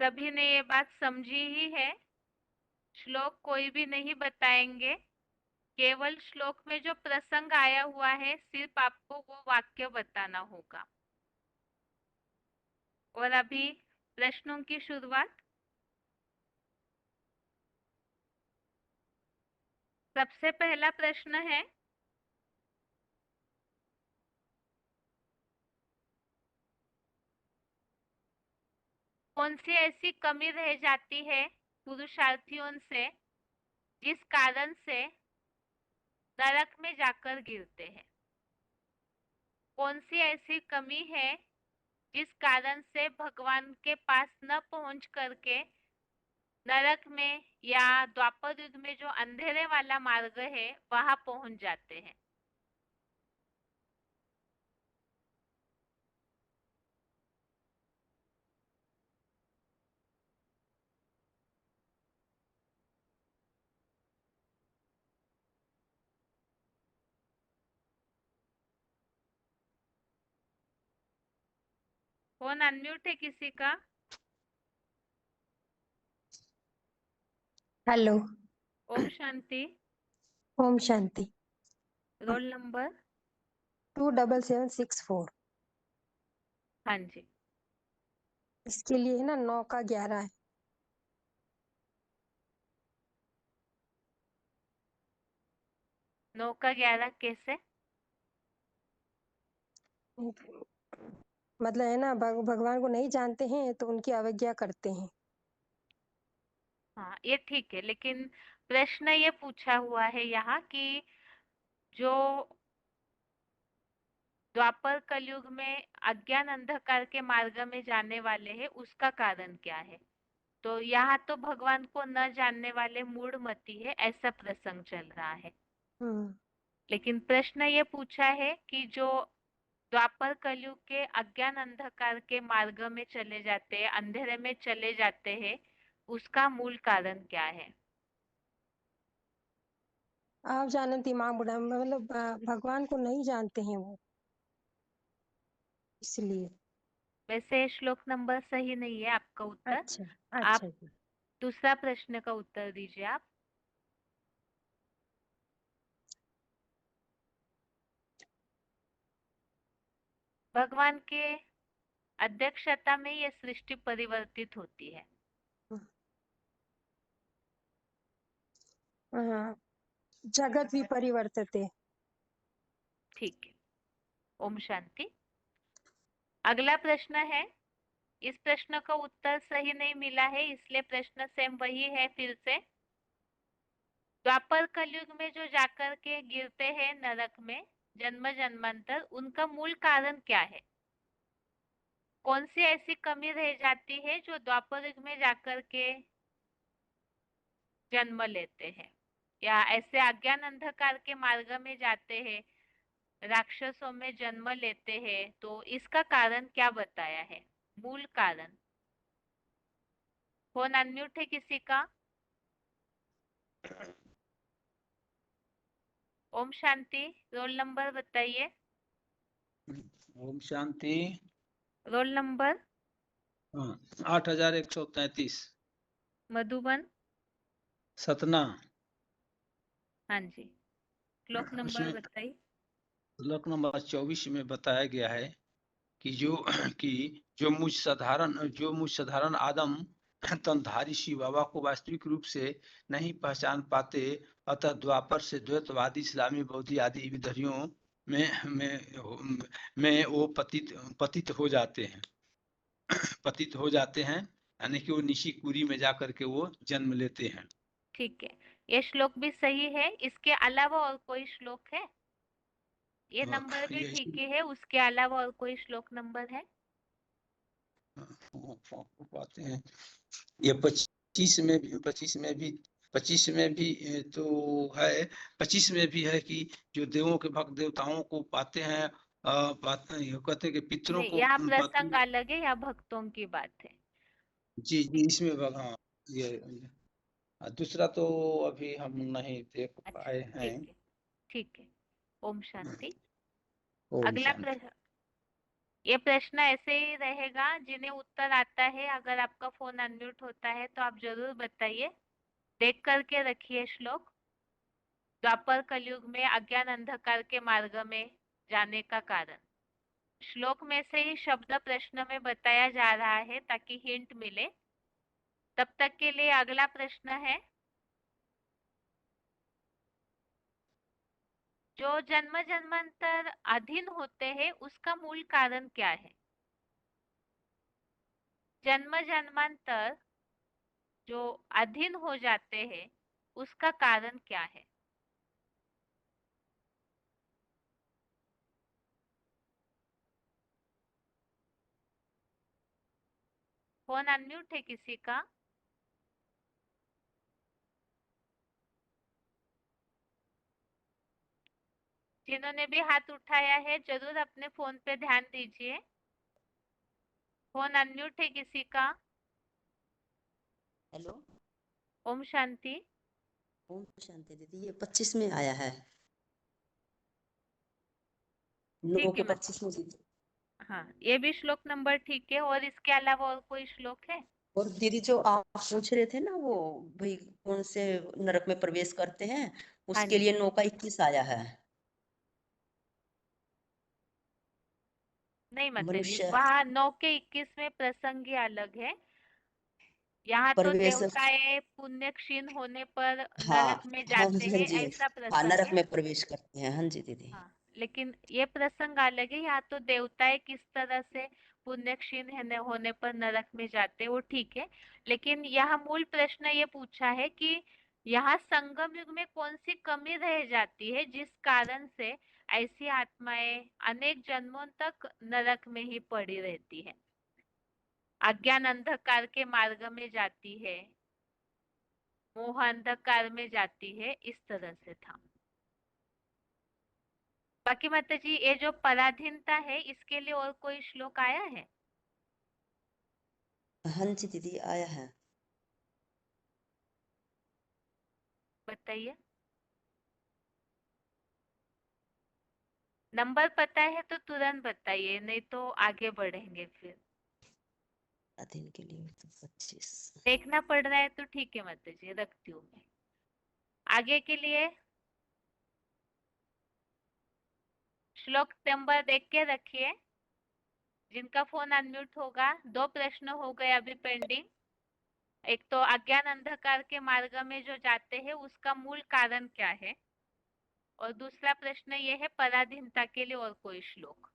सभी ने ये बात समझी ही है। श्लोक कोई भी नहीं बताएंगे, केवल श्लोक में जो प्रसंग आया हुआ है सिर्फ आपको वो वाक्य बताना होगा। और अभी प्रश्नों की शुरुआत। सबसे पहला प्रश्न है, कौन सी ऐसी कमी रह जाती है पुरुषार्थियों से जिस कारण से नरक में जाकर गिरते हैं? कौन सी ऐसी कमी है जिस कारण से भगवान के पास न पहुंच करके नरक में या द्वापर युग में जो अंधेरे वाला मार्ग है वहां पहुंच जाते हैं? फोन अनम्यूट है किसी का? हेलो। ओम शांति। ओम शांति। Roll number? 27764। हाँ जी। इसके लिए है ना 9 का 11 है। 9 का 11 कैसे? मतलब है ना भगवान को नहीं जानते हैं तो उनकी अवज्ञा करते हैं। हाँ ये ठीक है, लेकिन प्रश्न ये पूछा हुआ है यहाँ कि जो द्वापर कलयुग में अज्ञान अंधकार के मार्ग में जाने वाले हैं उसका कारण क्या है? तो यहाँ तो भगवान को न जानने वाले मूढ़मती है ऐसा प्रसंग चल रहा है। लेकिन प्रश्न ये पूछा है कि जो द्वापर कलयुग के अज्ञान अंधकार के मार्ग में चले जाते हैं, अंधेरे में चले जाते हैं, उसका मूल कारण क्या है? आप जानती माँ बुढ़ा मतलब भगवान को नहीं जानते हैं वो, इसलिए। वैसे श्लोक नंबर सही नहीं है आपका उत्तर। अच्छा आप अच्छा जी। दूसरा प्रश्न का उत्तर दीजिए आप। भगवान के अध्यक्षता में ये सृष्टि परिवर्तित होती है। जगत भी परिवर्तते। ठीक है, ओम शांति। अगला प्रश्न है, इस प्रश्न का उत्तर सही नहीं मिला है इसलिए प्रश्न सेम वही है फिर से। द्वापर कलयुग में जो जाकर के गिरते हैं नरक में जन्म जन्मांतर, उनका मूल कारण क्या है? कौन सी ऐसी कमी रह जाती है जो द्वापर युग में जाकर के जन्म लेते हैं या ऐसे अज्ञान अंधकार के मार्ग में जाते हैं, राक्षसों में जन्म लेते हैं, तो इसका कारण क्या बताया है? मूल कारण। फोन अनम्यूट है किसी का? ओम शांति। रोल नंबर बताइए। ओम शांति। Roll number? 8133। मधुबन। सतना। हाँ जी, श्लोक नंबर बताइए। श्लोक नंबर 24 में बताया गया है कि जो मुझ साधारण आदम तनधारी शिव बाबा को वास्तविक रूप से नहीं पहचान पाते, अतः द्वापर से द्वैतवादी इस्लामी बौद्धि आदि विधर्मियों में वो पतित हो जाते हैं यानी कि वो निशिकुरी में जाकर के वो जन्म लेते हैं। ठीक है, ये श्लोक भी सही है। इसके अलावा और कोई श्लोक है? ये नंबर भी ठीक है, उसके अलावा और कोई श्लोक नंबर है? पाते हैं ये 25 में भी तो है। 25 में भी है कि जो देवों के भक्त देवताओं को पाते हैं, कहते हैं कि पितरों नहीं, को यहाँ प्रसंग अलग है, यहाँ भक्तों की बात है। जी इसमें हाँ ये दूसरा तो अभी हम नहीं देख पाए हैं। ठीक है, ओम शांति। ओम अगला शांति। प्रश्न, ये प्रश्न ऐसे ही रहेगा। जिन्हें उत्तर आता है, अगर आपका फोन अनम्यूट होता है तो आप जरूर बताइए। देख करके रखिए श्लोक। द्वापर कलयुग में अज्ञान अंधकार के मार्ग में जाने का कारण। श्लोक में से ही शब्द प्रश्न में बताया जा रहा है ताकि हिंट मिले। तब तक के लिए अगला प्रश्न है, जो जन्म जन्मांतर अधीन होते हैं उसका मूल कारण क्या है? जन्म जन्मांतर जो अधीन हो जाते हैं उसका कारण क्या है? फोन अनम्यूट है किसी का? जिन्होंने भी हाथ उठाया है जरूर अपने फोन पे ध्यान दीजिए। फोन अनम्यूट है किसी का? हेलो। ओम शांति। ओम शांति दीदी, ये 25 में आया है, 9 ठीक के है 25 में दीदी। हाँ, ये भी श्लोक नंबर ठीक है। और इसके अलावा और कोई श्लोक है? और दीदी जो आप पूछ रहे थे ना, वो भाई कौन से नरक में प्रवेश करते हैं, हाँ उसके जी। लिए 9 का 21 आया है। नहीं माता जी, मनुष्य वहाँ 9 के 21 में प्रसंग ही अलग है। यहाँ तो प्रवेश, देवताएं पुण्य क्षीण होने पर हाँ नरक में हाँ जाते जी हाँ हैं, जी, ऐसा हाँ प्रसंग नरक है। में प्रवेश करते हैं, हाँ जी दीदी। हाँ, लेकिन ये प्रसंग अलग है। यहाँ तो देवताएं किस तरह से पुण्य क्षीण होने पर नरक में जाते हैं वो ठीक है। लेकिन यहाँ मूल प्रश्न ये पूछा है कि यहाँ संगम युग में कौन सी कमी रह जाती है जिस कारण से ऐसी आत्माएं अनेक जन्मों तक नरक में ही पड़ी रहती है, अज्ञान अंधकार के मार्ग में जाती है, मोह अंधकार में जाती है, इस तरह से था। बाकी माता जी, ये जो पराधीनता है इसके लिए और कोई श्लोक आया है? हाँ जी दीदी आया है। बताइए। नंबर पता है तो तुरंत बताइए, नहीं तो आगे बढ़ेंगे फिर। दिन के लिए तो 25। देखना पड़ रहा है तो ठीक है माता जी, रखती हूँ मैं। आगे के लिए श्लोक नंबर देख के रखिए। जिनका फोन अनम्यूट होगा, 2 प्रश्न हो गए अभी पेंडिंग। एक तो अज्ञान अंधकार के मार्ग में जो जाते हैं उसका मूल कारण क्या है, और दूसरा प्रश्न ये है पराधीनता के लिए और कोई श्लोक।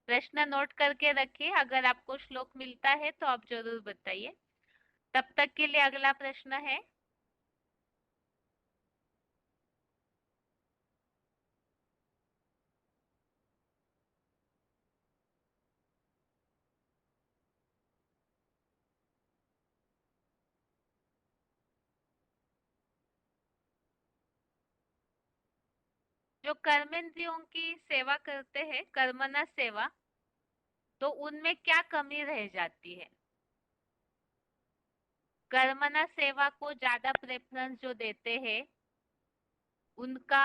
प्रश्न नोट करके रखिए, अगर आपको श्लोक मिलता है तो आप जरूर बताइए। तब तक के लिए अगला प्रश्न है, जो कर्मेंद्रियों की सेवा करते हैं, कर्मना सेवा, तो उनमें क्या कमी रह जाती है? कर्मना सेवा को ज्यादा प्रेफरेंस जो देते हैं उनका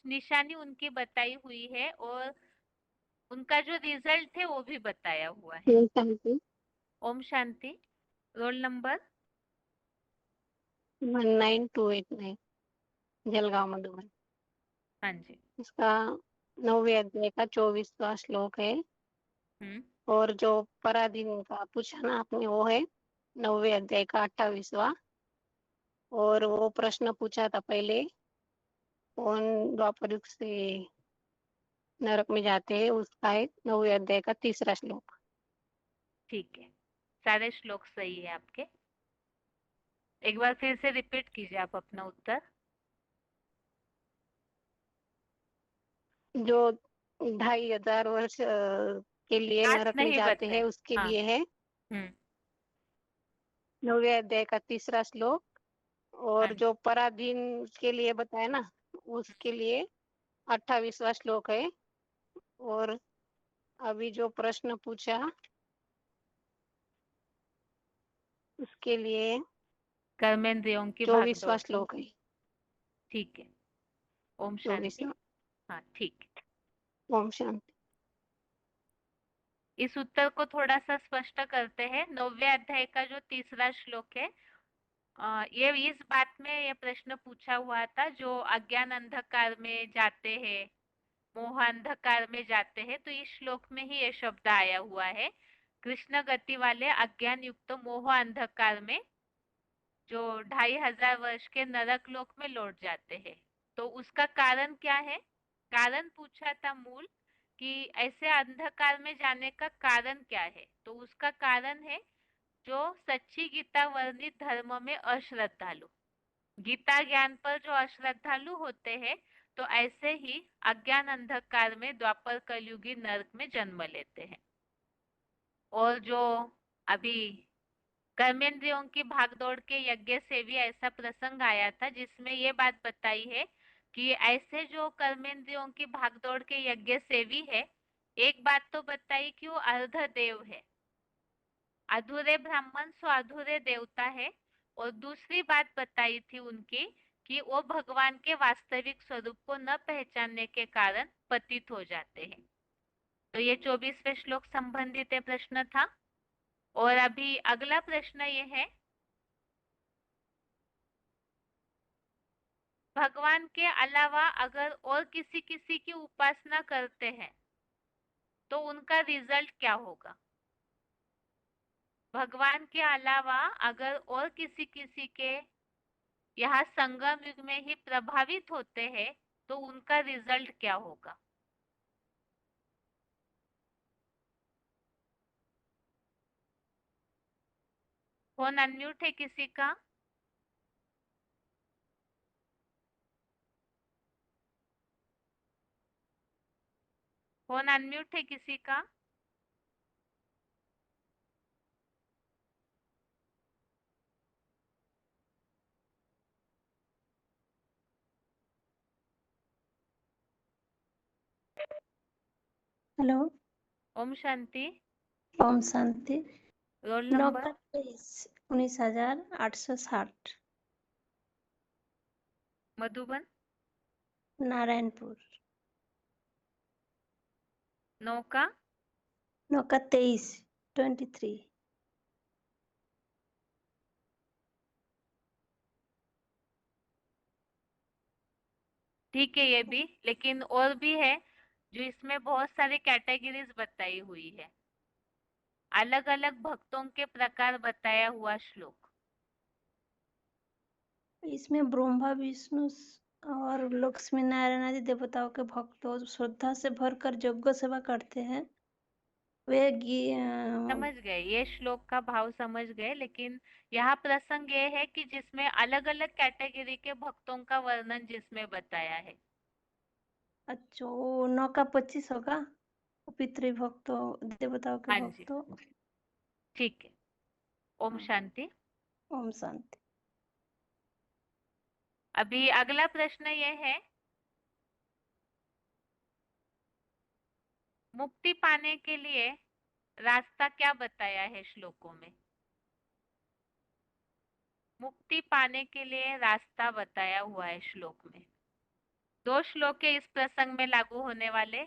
निशानी उनकी बताई हुई है, और उनका जो रिजल्ट है वो भी बताया हुआ है। ओम शांति। ओम शांति। Roll number 19289 Jalgaon Madhuban. हाँ जी। इसका 9वें अध्याय का 24वां श्लोक है। और जो पराधीन का पूछा ना आपने, वो है 9वें अध्याय का 28वां। और वो प्रश्न पूछा था पहले, कौन द्वापर युग से नरक में जाते हैं, उसका है 9वें अध्याय का 3रा श्लोक। ठीक है, सारे श्लोक सही है आपके। एक बार फिर से रिपीट कीजिए आप अपना उत्तर। जो 2500 वर्ष के लिए आज नरक में नहीं जाते बताए। हैं उसके हाँ। लिए है 9वें अध्याय का 3रा श्लोक। और जो पराधीन के लिए बताया ना, उसके लिए 28वां श्लोक है। और अभी जो प्रश्न पूछा उसके लिए कर्मेंद्रियों की 24वां भागदौड़। श्लोक है। ठीक है, ओम शांति। 24वां। हाँ ठीक है। ओम शांति। इस उत्तर को थोड़ा सा स्पष्ट करते हैं। 9वें अध्याय का जो तीसरा श्लोक है, ये इस बात में ये प्रश्न पूछा हुआ था, जो अज्ञान अंधकार में जाते हैं, मोह अंधकार में जाते हैं, तो इस श्लोक में ही ये शब्द आया हुआ है, कृष्ण गति वाले अज्ञान युक्त मोह अंधकार में जो 2500 वर्ष के नरक लोक में लौट जाते हैं। तो उसका कारण क्या है? कारण पूछा था मूल कि ऐसे अंधकार में जाने का कारण क्या है? तो उसका कारण है जो सच्ची गीता वर्णित धर्म में अश्रद्धालु, गीता ज्ञान पर जो अश्रद्धालु होते हैं, तो ऐसे ही अज्ञान अंधकार में द्वापर कलयुगी नरक में जन्म लेते हैं। और जो अभी कर्मेंद्रियों की भागदौड़ के यज्ञ से भी ऐसा प्रसंग आया था, जिसमें ये बात बताई है कि ऐसे जो कर्मेंद्रियों की भागदौड़ के यज्ञ सेवी है, एक बात तो बताई कि वो अर्ध देव है, अधूरे ब्राह्मण सो अधूरे देवता है। और दूसरी बात बताई थी उनकी कि वो भगवान के वास्तविक स्वरूप को न पहचानने के कारण पतित हो जाते हैं। तो ये 24वें श्लोक संबंधित प्रश्न था। और अभी अगला प्रश्न ये है, भगवान के अलावा अगर और किसी किसी की उपासना करते हैं तो उनका रिजल्ट क्या होगा? भगवान के अलावा अगर और किसी किसी के यहाँ संगम युग में ही प्रभावित होते हैं तो उनका रिजल्ट क्या होगा? फोन अनम्यूट है किसी का? फोन अनम्यूट है किसी का? हेलो। ओम शांति। ओम शांति। Roll 9 number? का 19,860। मधुबन? नारायणपुर। 9 का? 9 का 23। ठीक है ये भी, लेकिन और भी है जो इसमें बहुत सारी कैटेगरीज बताई हुई है, अलग अलग भक्तों के प्रकार बताया हुआ श्लोक। इसमें ब्रह्मा विष्णु और लक्ष्मी नारायण आदि देवताओं के भक्त श्रद्धा से भरकर यज्ञ सेवा करते हैं। वे समझ गए, ये श्लोक का भाव समझ गए, लेकिन यहाँ प्रसंग ये है कि जिसमें अलग अलग कैटेगरी के भक्तों का वर्णन जिसमें बताया है। अच्छा, वो 9 का 25 होगा, पितृभक्तों देवताओं के हाँ जी, भक्तों। ठीक है। ओम शांति। ओम शांति। अभी अगला प्रश्न ये है, मुक्ति पाने के लिए रास्ता क्या बताया है श्लोकों में? मुक्ति पाने के लिए रास्ता बताया हुआ है श्लोक में। 2 श्लोक है इस प्रसंग में लागू होने वाले,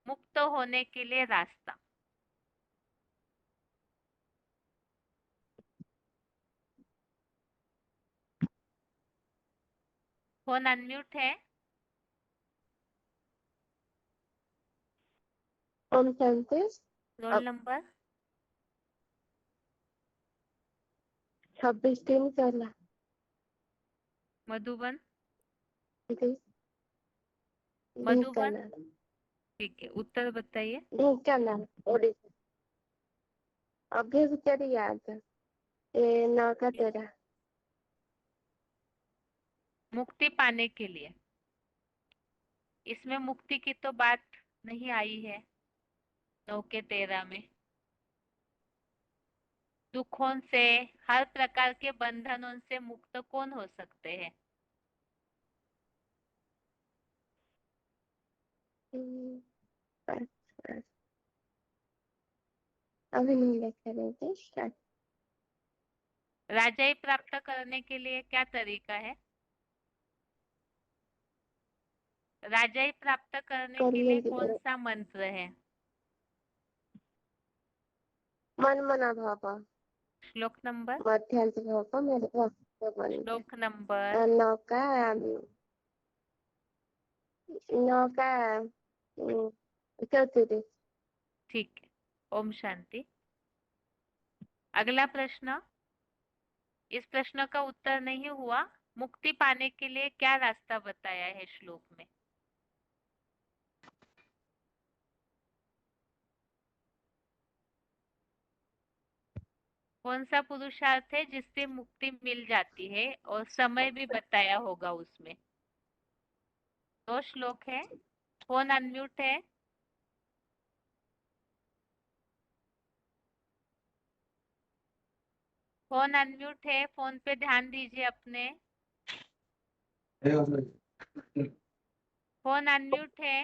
मुक्त होने के लिए रास्ता। फोन अनम्यूट है? ओम शांति। Roll number? 26 मधुबन? जी। मधुबन? ढेंकानाल। ठीक है, उत्तर बताइए। ढेंकानाल ओडिशा। अभी उत्तर याद है। 9 का 13। मुक्ति पाने के लिए, इसमें मुक्ति की तो बात नहीं आई है 9 के 13 में। दुखों से, हर प्रकार के बंधनों से मुक्त कौन हो सकते हैं? अच्छा, अभी नहीं देख रहे थे। स्टार्ट। राजाई प्राप्त करने के लिए क्या तरीका है? राजाई प्राप्त करने के लिए कौन सा मंत्र है? मन्मना भापा श्लोक नंबर मध्यांत भापा श्लोक नंबर नौका नौका चौथी थी। ठीक है। ओम शांति। अगला प्रश्न, इस प्रश्न का उत्तर नहीं हुआ। मुक्ति पाने के लिए क्या रास्ता बताया है श्लोक में? कौन सा पुरुषार्थ है जिससे मुक्ति मिल जाती है और समय भी बताया होगा उसमें? 2 श्लोक है। फोन अनम्यूट है। फोन अनम्यूट है, फोन पे ध्यान दीजिए अपने। फोन अनम्यूट है।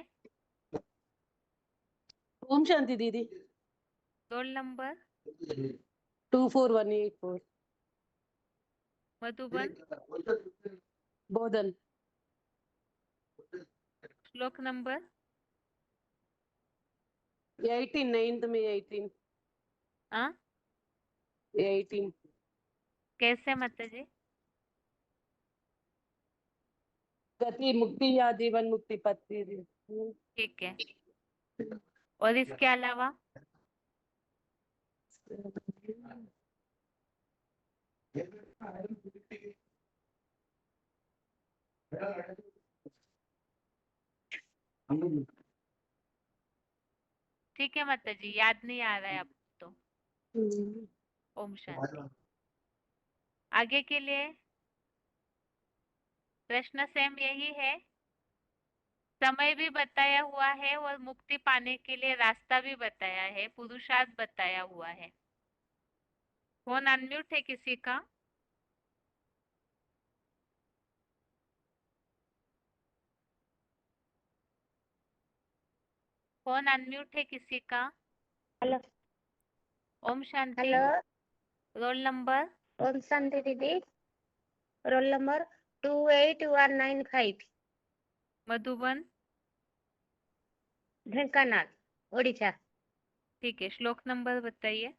ओम शांति दीदी। Roll number 24184 Madhuban. बोधन। श्लोक नंबर 18 9th में 18 हाँ 18 कैसे माता जी? गति मुक्ति या जीवन मुक्ति पत्ती। ठीक है। और इसके अलावा ठीक है माता जी, याद नहीं आ रहा है अब तो। ओम शांति। आगे के लिए प्रश्न सेम यही है। समय भी बताया हुआ है और मुक्ति पाने के लिए रास्ता भी बताया है, पुरुषार्थ बताया हुआ है। फोन अनम्यूट है किसी का? फोन अनम्यूट है किसी का? हेलो ओम शांति। हेलो रोल नंबर ओम शांति दीदी। Roll number 28195 Madhuban. ढेंकानाल ओडिशा। ठीक है। श्लोक नंबर बताइए।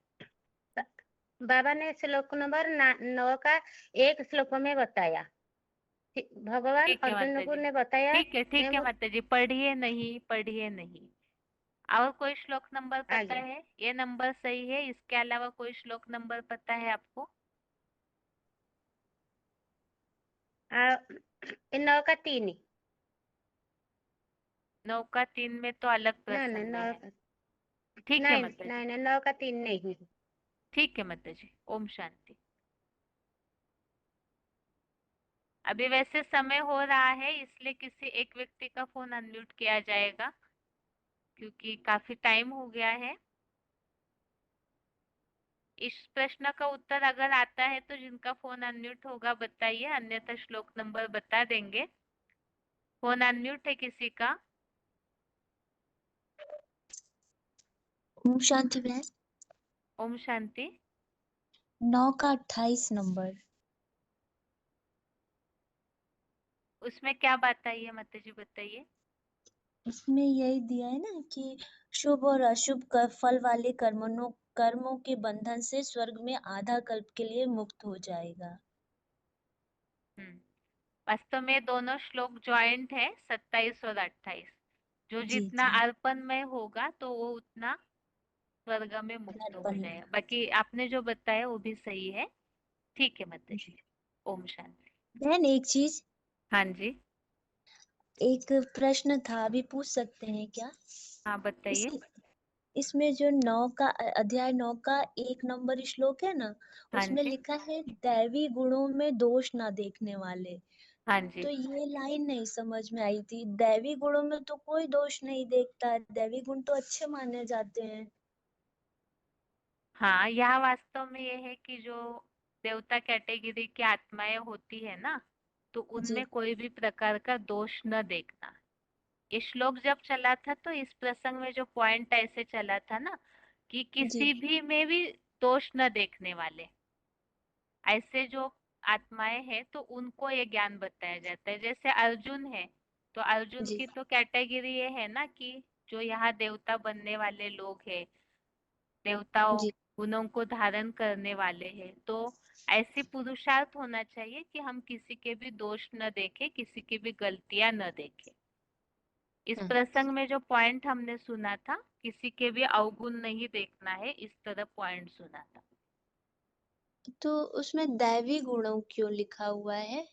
बाबा ने श्लोक नंबर 9 का एक श्लोक में बताया। भगवान ठीक है अर्जुन माता को जी। ने बताया ठीक है माता जी, पढ़िए नहीं। और कोई श्लोक नंबर पता आगे। है? ये नंबर सही है, इसके अलावा कोई श्लोक नंबर पता है आपको? 9 का 3 9 का 3 में तो अलग नहीं प्रसंग नहीं है। ठीक है माता जी। नहीं 9 का 3 नहीं। ठीक है माता जी। ओम शांति। अभी वैसे समय हो रहा है, इसलिए किसी एक व्यक्ति का फोन अनम्यूट किया जाएगा क्योंकि काफी टाइम हो गया है। इस प्रश्न का उत्तर अगर आता है तो जिनका फोन अनम्यूट होगा बताइए, अन्यथा श्लोक नंबर बता देंगे। फोन अनम्यूट है किसी का? ओम शांति बहन। ओम शांति। 9 का 28 नंबर। उसमें क्या बात आई है माता जी, बताइए। इसमें यही दिया है ना कि शुभ और अशुभ फल वाले कर्मों के बंधन से स्वर्ग में आधा कल्प के लिए मुक्त हो जाएगा। वास्तव में दोनों श्लोक ज्वाइंट है, 27 और 28। जो जी जितना जी अर्पण में होगा तो वो उतना स्वर्ग में मुक्त हो अर्पण जाएगा। बाकी आपने जो बताया वो भी सही है। ठीक है माता जी। ओम शांति। बहन एक चीज, हाँ जी। एक प्रश्न था, अभी पूछ सकते हैं क्या? हाँ बताइए। इसमें जो 9 का अध्याय 9 का 1 नंबर श्लोक है ना, हाँ उसमें जी। लिखा है दैवी गुणों में दोष ना देखने वाले। हाँ जी। तो ये लाइन नहीं समझ में आई थी। दैवी गुणों में तो कोई दोष नहीं देखता, दैवी गुण तो अच्छे माने जाते हैं। हाँ, यह वास्तव में ये है कि जो देवता कैटेगरी की आत्माएं होती है ना, तो उनमें जी कोई भी प्रकार का दोष न देखना। ये श्लोक जब चला था तो इस प्रसंग में जो पॉइंट ऐसे चला था ना कि जी किसी भी में भी दोष न देखने वाले ऐसे जो आत्माएं हैं तो उनको ये ज्ञान बताया जाता है। जैसे अर्जुन है तो अर्जुन जी की तो कैटेगरी ये है ना कि जो यहाँ देवता बनने वाले लोग हैं, देवताओं जी गुणों को धारण करने वाले हैं। तो ऐसी पुरुषार्थ होना चाहिए कि हम किसी के भी दोष न देखें, किसी की भी गलतियां न देखें। इस प्रसंग में जो पॉइंट हमने सुना था, किसी के भी अवगुण नहीं देखना है, इस तरह पॉइंट सुना था। तो उसमें दैवी गुणों क्यों लिखा हुआ है?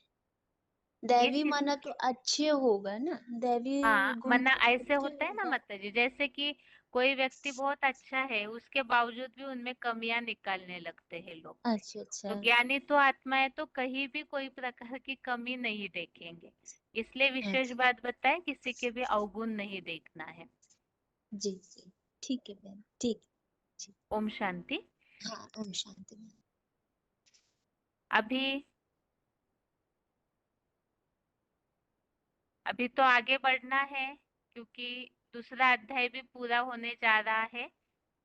दैवी इसी माना तो अच्छे होगा ना, दैवी हाँ, गुण मना तो ऐसे अच्छे होता है ना होगा। माता जी, जैसे कि कोई व्यक्ति बहुत अच्छा है, उसके बावजूद भी उनमें कमियां निकालने लगते हैं लोग। अच्छा तो अच्छा। ज्ञानी तो आत्माएं तो कहीं भी कोई प्रकार की कमी नहीं देखेंगे, इसलिए विशेष अच्छा बात बताए, किसी के भी अवगुण नहीं देखना है। जी जी, ठीक है बहन, ठीक जी। ओम शांति। हाँ, ओम शांति बहन। अभी तो आगे बढ़ना है, क्योंकि दूसरा अध्याय भी पूरा होने जा रहा है,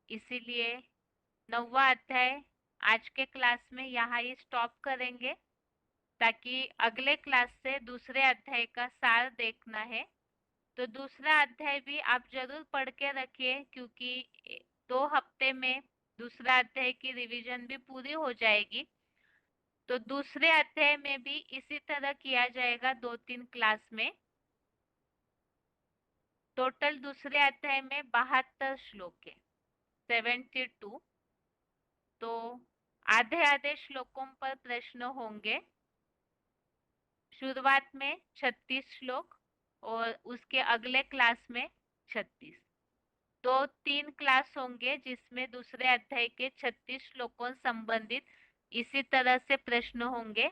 इसीलिए 9वां अध्याय आज के क्लास में यहाँ ही स्टॉप करेंगे, ताकि अगले क्लास से दूसरे अध्याय का सार देखना है। तो दूसरा अध्याय भी आप जरूर पढ़ के रखिए, क्योंकि 2 हफ्ते में दूसरा अध्याय की रिवीजन भी पूरी हो जाएगी। तो दूसरे अध्याय में भी इसी तरह किया जाएगा 2-3 क्लास में। टोटल दूसरे अध्याय में 72 श्लोक है, 72। तो आधे आधे श्लोकों पर प्रश्न होंगे। शुरुआत में 36 श्लोक और उसके अगले क्लास में 36। तो 3 क्लास होंगे जिसमें दूसरे अध्याय के 36 श्लोकों संबंधित इसी तरह से प्रश्न होंगे,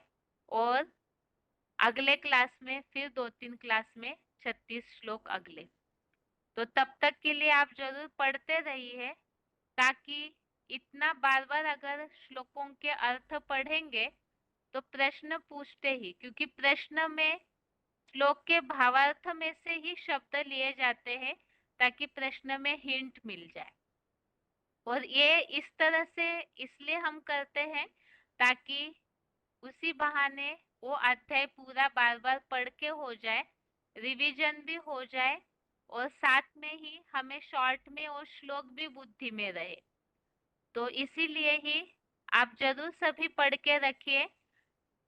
और अगले क्लास में फिर 2-3 क्लास में 36 श्लोक अगले। तो तब तक के लिए आप जरूर पढ़ते रहिए, ताकि इतना बार बार अगर श्लोकों के अर्थ पढ़ेंगे तो प्रश्न पूछते ही, क्योंकि प्रश्न में श्लोक के भावार्थ में से ही शब्द लिए जाते हैं, ताकि प्रश्न में हिंट मिल जाए। और ये इस तरह से इसलिए हम करते हैं, ताकि उसी बहाने वो अध्याय पूरा बार बार पढ़ के हो जाए, रिवीजन भी हो जाए, और साथ में ही हमें शॉर्ट में वो श्लोक भी बुद्धि में रहे। तो इसीलिए ही आप जरूर सभी पढ़ के रखिए।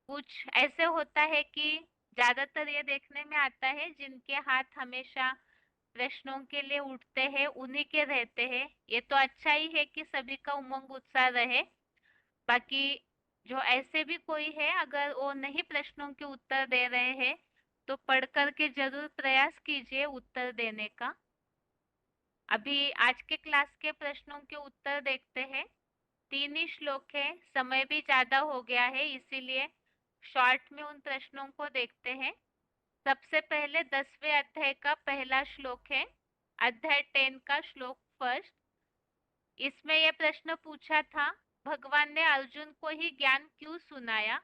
कुछ ऐसे होता है कि ज्यादातर ये देखने में आता है, जिनके हाथ हमेशा प्रश्नों के लिए उठते हैं उन्हीं के रहते हैं। ये तो अच्छा ही है कि सभी का उमंग उत्साह रहे। बाकी जो ऐसे भी कोई है, अगर वो नहीं प्रश्नों के उत्तर दे रहे हैं, तो पढ़ करके जरूर प्रयास कीजिए उत्तर देने का। अभी आज के क्लास के प्रश्नों के उत्तर देखते हैं। 3 ही श्लोक है, समय भी ज्यादा हो गया है, इसीलिए शॉर्ट में उन प्रश्नों को देखते हैं। सबसे पहले 10वें अध्याय का पहला श्लोक है, अध्याय 10 का श्लोक फर्स्ट। इसमें यह प्रश्न पूछा था, भगवान ने अर्जुन को ही ज्ञान क्यों सुनाया?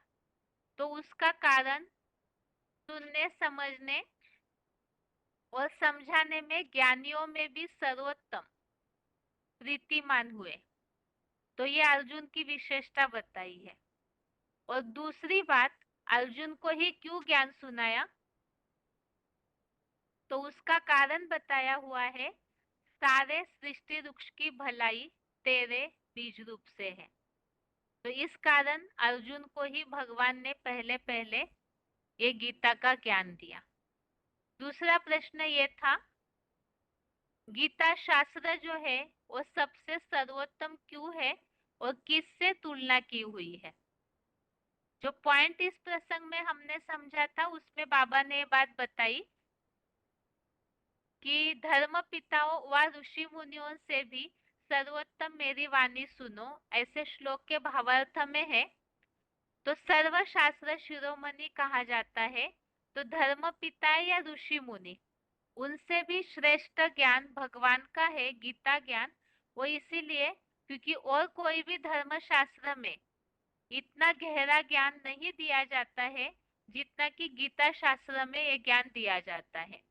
तो उसका कारण सुनने, समझने और समझाने में ज्ञानियों में भी सर्वोत्तम प्रीतिमान हुए। तो ये अर्जुन की विशेषता बताई है। और दूसरी बात, अर्जुन को ही क्यों ज्ञान सुनाया? तो उसका कारण बताया हुआ है, सारे सृष्टि वृक्ष की भलाई तेरे बीज रूप से है। तो इस कारण अर्जुन को ही भगवान ने पहले पहले ये गीता का ज्ञान दिया। दूसरा प्रश्न ये था, गीता शास्त्र जो है वो सबसे सर्वोत्तम क्यों है और किससे तुलना की हुई है? जो पॉइंट इस प्रसंग में हमने समझा था, उसमें बाबा ने ये बात बताई कि धर्म पिताओं व ऋषि मुनियों से भी सर्वोत्तम मेरी वाणी सुनो, ऐसे श्लोक के भावार्थ में है। तो सर्वशास्त्र शिरोमणि कहा जाता है, तो धर्म पिता या ऋषि मुनि, उनसे भी श्रेष्ठ ज्ञान भगवान का है गीता ज्ञान। वो इसीलिए क्योंकि और कोई भी धर्म शास्त्र में इतना गहरा ज्ञान नहीं दिया जाता है जितना कि गीता शास्त्र में ये ज्ञान दिया जाता है।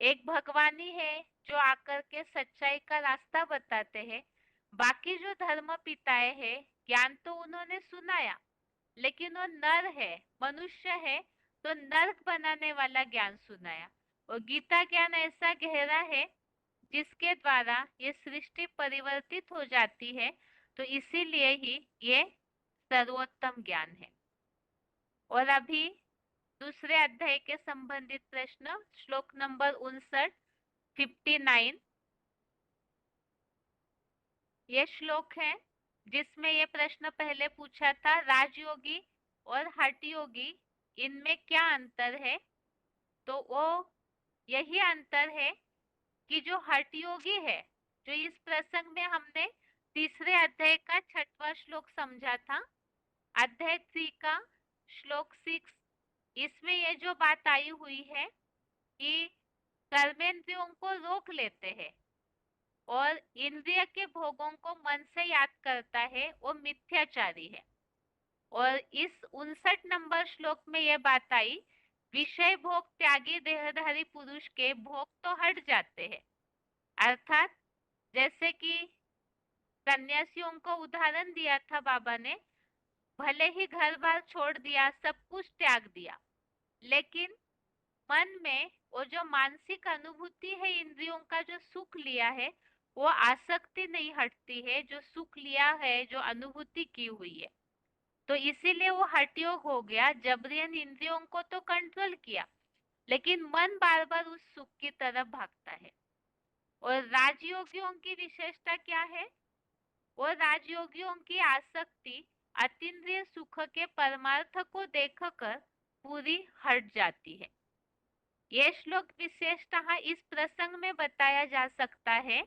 एक भगवान ही है जो आकर के सच्चाई का रास्ता बताते हैं। बाकी जो धर्म पिताएं हैं, ज्ञान तो उन्होंने सुनाया, लेकिन वो नर है, मनुष्य है, तो नर्क बनाने वाला ज्ञान सुनाया। और गीता ज्ञान ऐसा गहरा है जिसके द्वारा ये सृष्टि परिवर्तित हो जाती है, तो इसीलिए ही ये सर्वोत्तम ज्ञान है। और अभी दूसरे अध्याय के संबंधित प्रश्न, श्लोक नंबर 59, 59। ये श्लोक है जिसमें ये प्रश्न पहले पूछा था, राजयोगी और हठ योगी इनमें क्या अंतर है? तो वो यही अंतर है कि जो हठ योगी है, जो इस प्रसंग में हमने तीसरे अध्याय का 6वां श्लोक समझा था, अध्याय 3 का श्लोक 6, इसमें ये जो बात आई हुई है कि कर्मेंद्रियों को रोक लेते हैं और इंद्रिय के भोगों को मन से याद करता है, वो मिथ्याचारी है। और इस 59 नंबर श्लोक में यह बात आई, विषय भोग त्यागी देहधारी पुरुष के भोग तो हट जाते हैं। अर्थात जैसे कि सन्यासियों को उदाहरण दिया था बाबा ने, भले ही घर बार छोड़ दिया, सब कुछ त्याग दिया, लेकिन मन में वो जो मानसिक अनुभूति है, इंद्रियों का जो सुख लिया है, वो आसक्ति नहीं हटती है, जो सुख लिया है, जो अनुभूति की हुई है। तो इसीलिए वो हठयोग हो गया। जबरियन इंद्रियों को तो कंट्रोल किया, लेकिन मन बार बार उस सुख की तरफ भागता है। और राजयोगियों की विशेषता क्या है? वो राजयोगियों की आसक्ति अतीन्द्रिय सुख के परमार्थ को देखकर पूरी हट जाती है। ये श्लोक विशेषतः इस प्रसंग में बताया जा सकता है,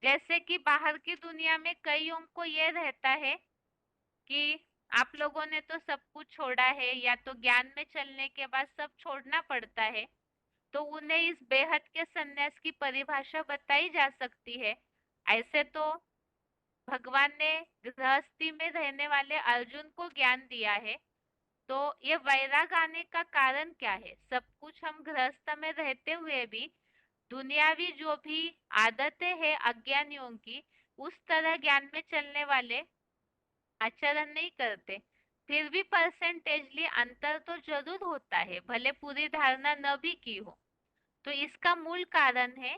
जैसे कि बाहर की दुनिया में कईयों को ये रहता है कि आप लोगों ने तो सब कुछ छोड़ा है, या तो ज्ञान में चलने के बाद सब छोड़ना पड़ता है, तो उन्हें इस बेहद के संन्यास की परिभाषा बताई जा सकती है। ऐसे तो भगवान ने गृहस्थी में रहने वाले अर्जुन को ज्ञान दिया है, तो ये वैराग आने का कारण क्या है? सब कुछ हम गृहस्थ में रहते हुए भी दुनियावी जो भी आदतें हैं अज्ञानियों की, उस तरह ज्ञान में चलने वाले आचरण नहीं करते, फिर भी परसेंटेजली अंतर तो जरूर होता है, भले पूरी धारणा न भी की हो। तो इसका मूल कारण है,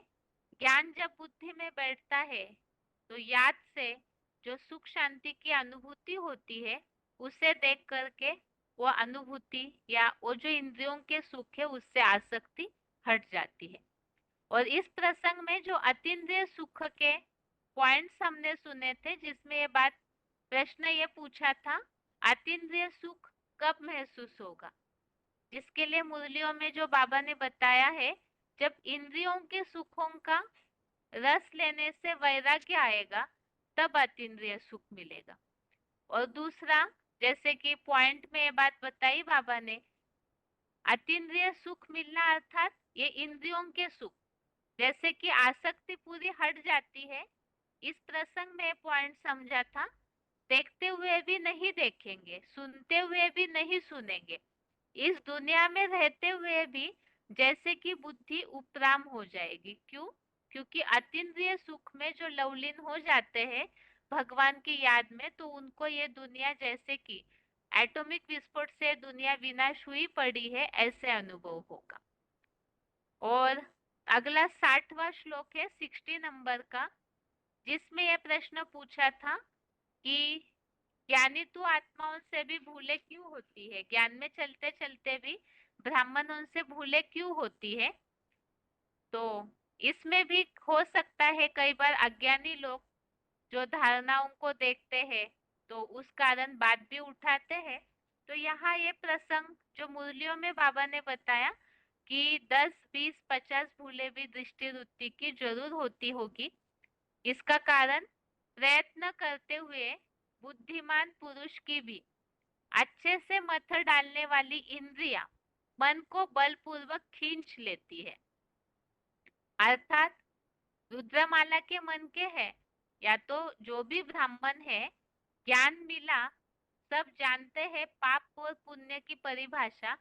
ज्ञान जब बुद्धि में बैठता है तो याद से जो सुख शांति की अनुभूति होती है, उसे देख करके वो अनुभूति या वो जो इंद्रियों के सुख है, उससे आसक्ति हट जाती है। और इस प्रसंग में जो अतीन्द्रिय सुख के पॉइंट्स हमने सुने थे, जिसमें ये बात, प्रश्न ये पूछा था, अतीन्द्रिय सुख कब महसूस होगा? जिसके लिए मुरलियों में जो बाबा ने बताया है, जब इंद्रियों के सुखों का रस लेने से वैराग्य आएगा, तब अतीन्द्रिय सुख मिलेगा। और दूसरा, जैसे कि पॉइंट में ये बात बताई बाबा ने, अतीन्द्रिय सुख मिलना अर्थात ये इंद्रियों के सुख, जैसे कि आसक्ति पूरी हट जाती है। इस प्रसंग में पॉइंट समझा था, देखते हुए भी नहीं देखेंगे, सुनते हुए भी नहीं सुनेंगे, इस दुनिया में रहते हुए भी जैसे कि बुद्धि उपराम हो जाएगी। क्यों? क्योंकि अतीन्द्रिय सुख में जो लवलीन हो जाते हैं भगवान की याद में, तो उनको ये दुनिया जैसे कि एटॉमिक विस्फोट से दुनिया विनाश हुई पड़ी है, ऐसे अनुभव होगा। और अगला 60वां श्लोक है 60 नंबर का, जिसमें यह प्रश्न पूछा था कि ज्ञानी तो आत्माओं से भी भूले क्यों होती है? ज्ञान में चलते चलते भी ब्राह्मणों से भूले क्यों होती है? तो इसमें भी हो सकता है कई बार अज्ञानी लोग जो धारणाओं को देखते हैं तो उस कारण बात भी उठाते हैं। तो यहाँ ये प्रसंग जो मुरलियों में बाबा ने बताया कि 10, 20, 50 भूले भी दृष्टि वृत्ति की जरूर होती होगी। इसका कारण प्रयत्न करते हुए बुद्धिमान पुरुष की भी अच्छे से मथ डालने वाली इंद्रियां मन को बलपूर्वक खींच लेती है। अर्थात रुद्रमाला के मन के है, या तो जो भी ब्राह्मण है, ज्ञान मिला, सब जानते हैं पाप और पुण्य की परिभाषा,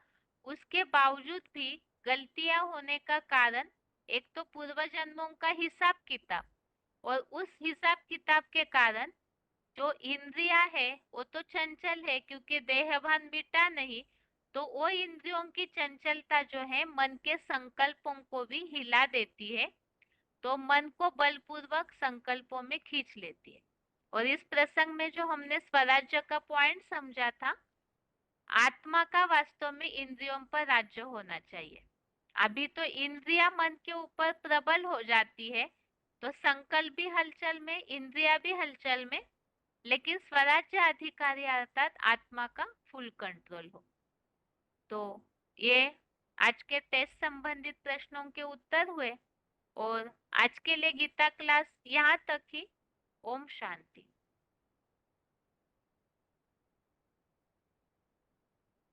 उसके बावजूद भी गलतियां होने का कारण एक तो पूर्व जन्मों का हिसाब किताब, और उस हिसाब किताब के कारण जो इंद्रिया है वो तो चंचल है, क्योंकि देहभान मिटा नहीं, तो वो इंद्रियों की चंचलता जो है मन के संकल्पों को भी हिला देती है, तो मन को बलपूर्वक संकल्पों में खींच लेती है। और इस प्रसंग में जो हमने स्वराज्य का पॉइंट समझा था, आत्मा का वास्तव में इंद्रियों पर राज्य होना चाहिए। अभी तो इंद्रिया मन के ऊपर प्रबल हो जाती है, तो संकल्प भी हलचल में, इंद्रिया भी हलचल में, लेकिन स्वराज्य अधिकारी अर्थात आत्मा का फुल कंट्रोल हो। तो ये आज के टेस्ट संबंधित प्रश्नों के उत्तर हुए और आज के लिए गीता क्लास यहाँ तक ही। ओम शांति।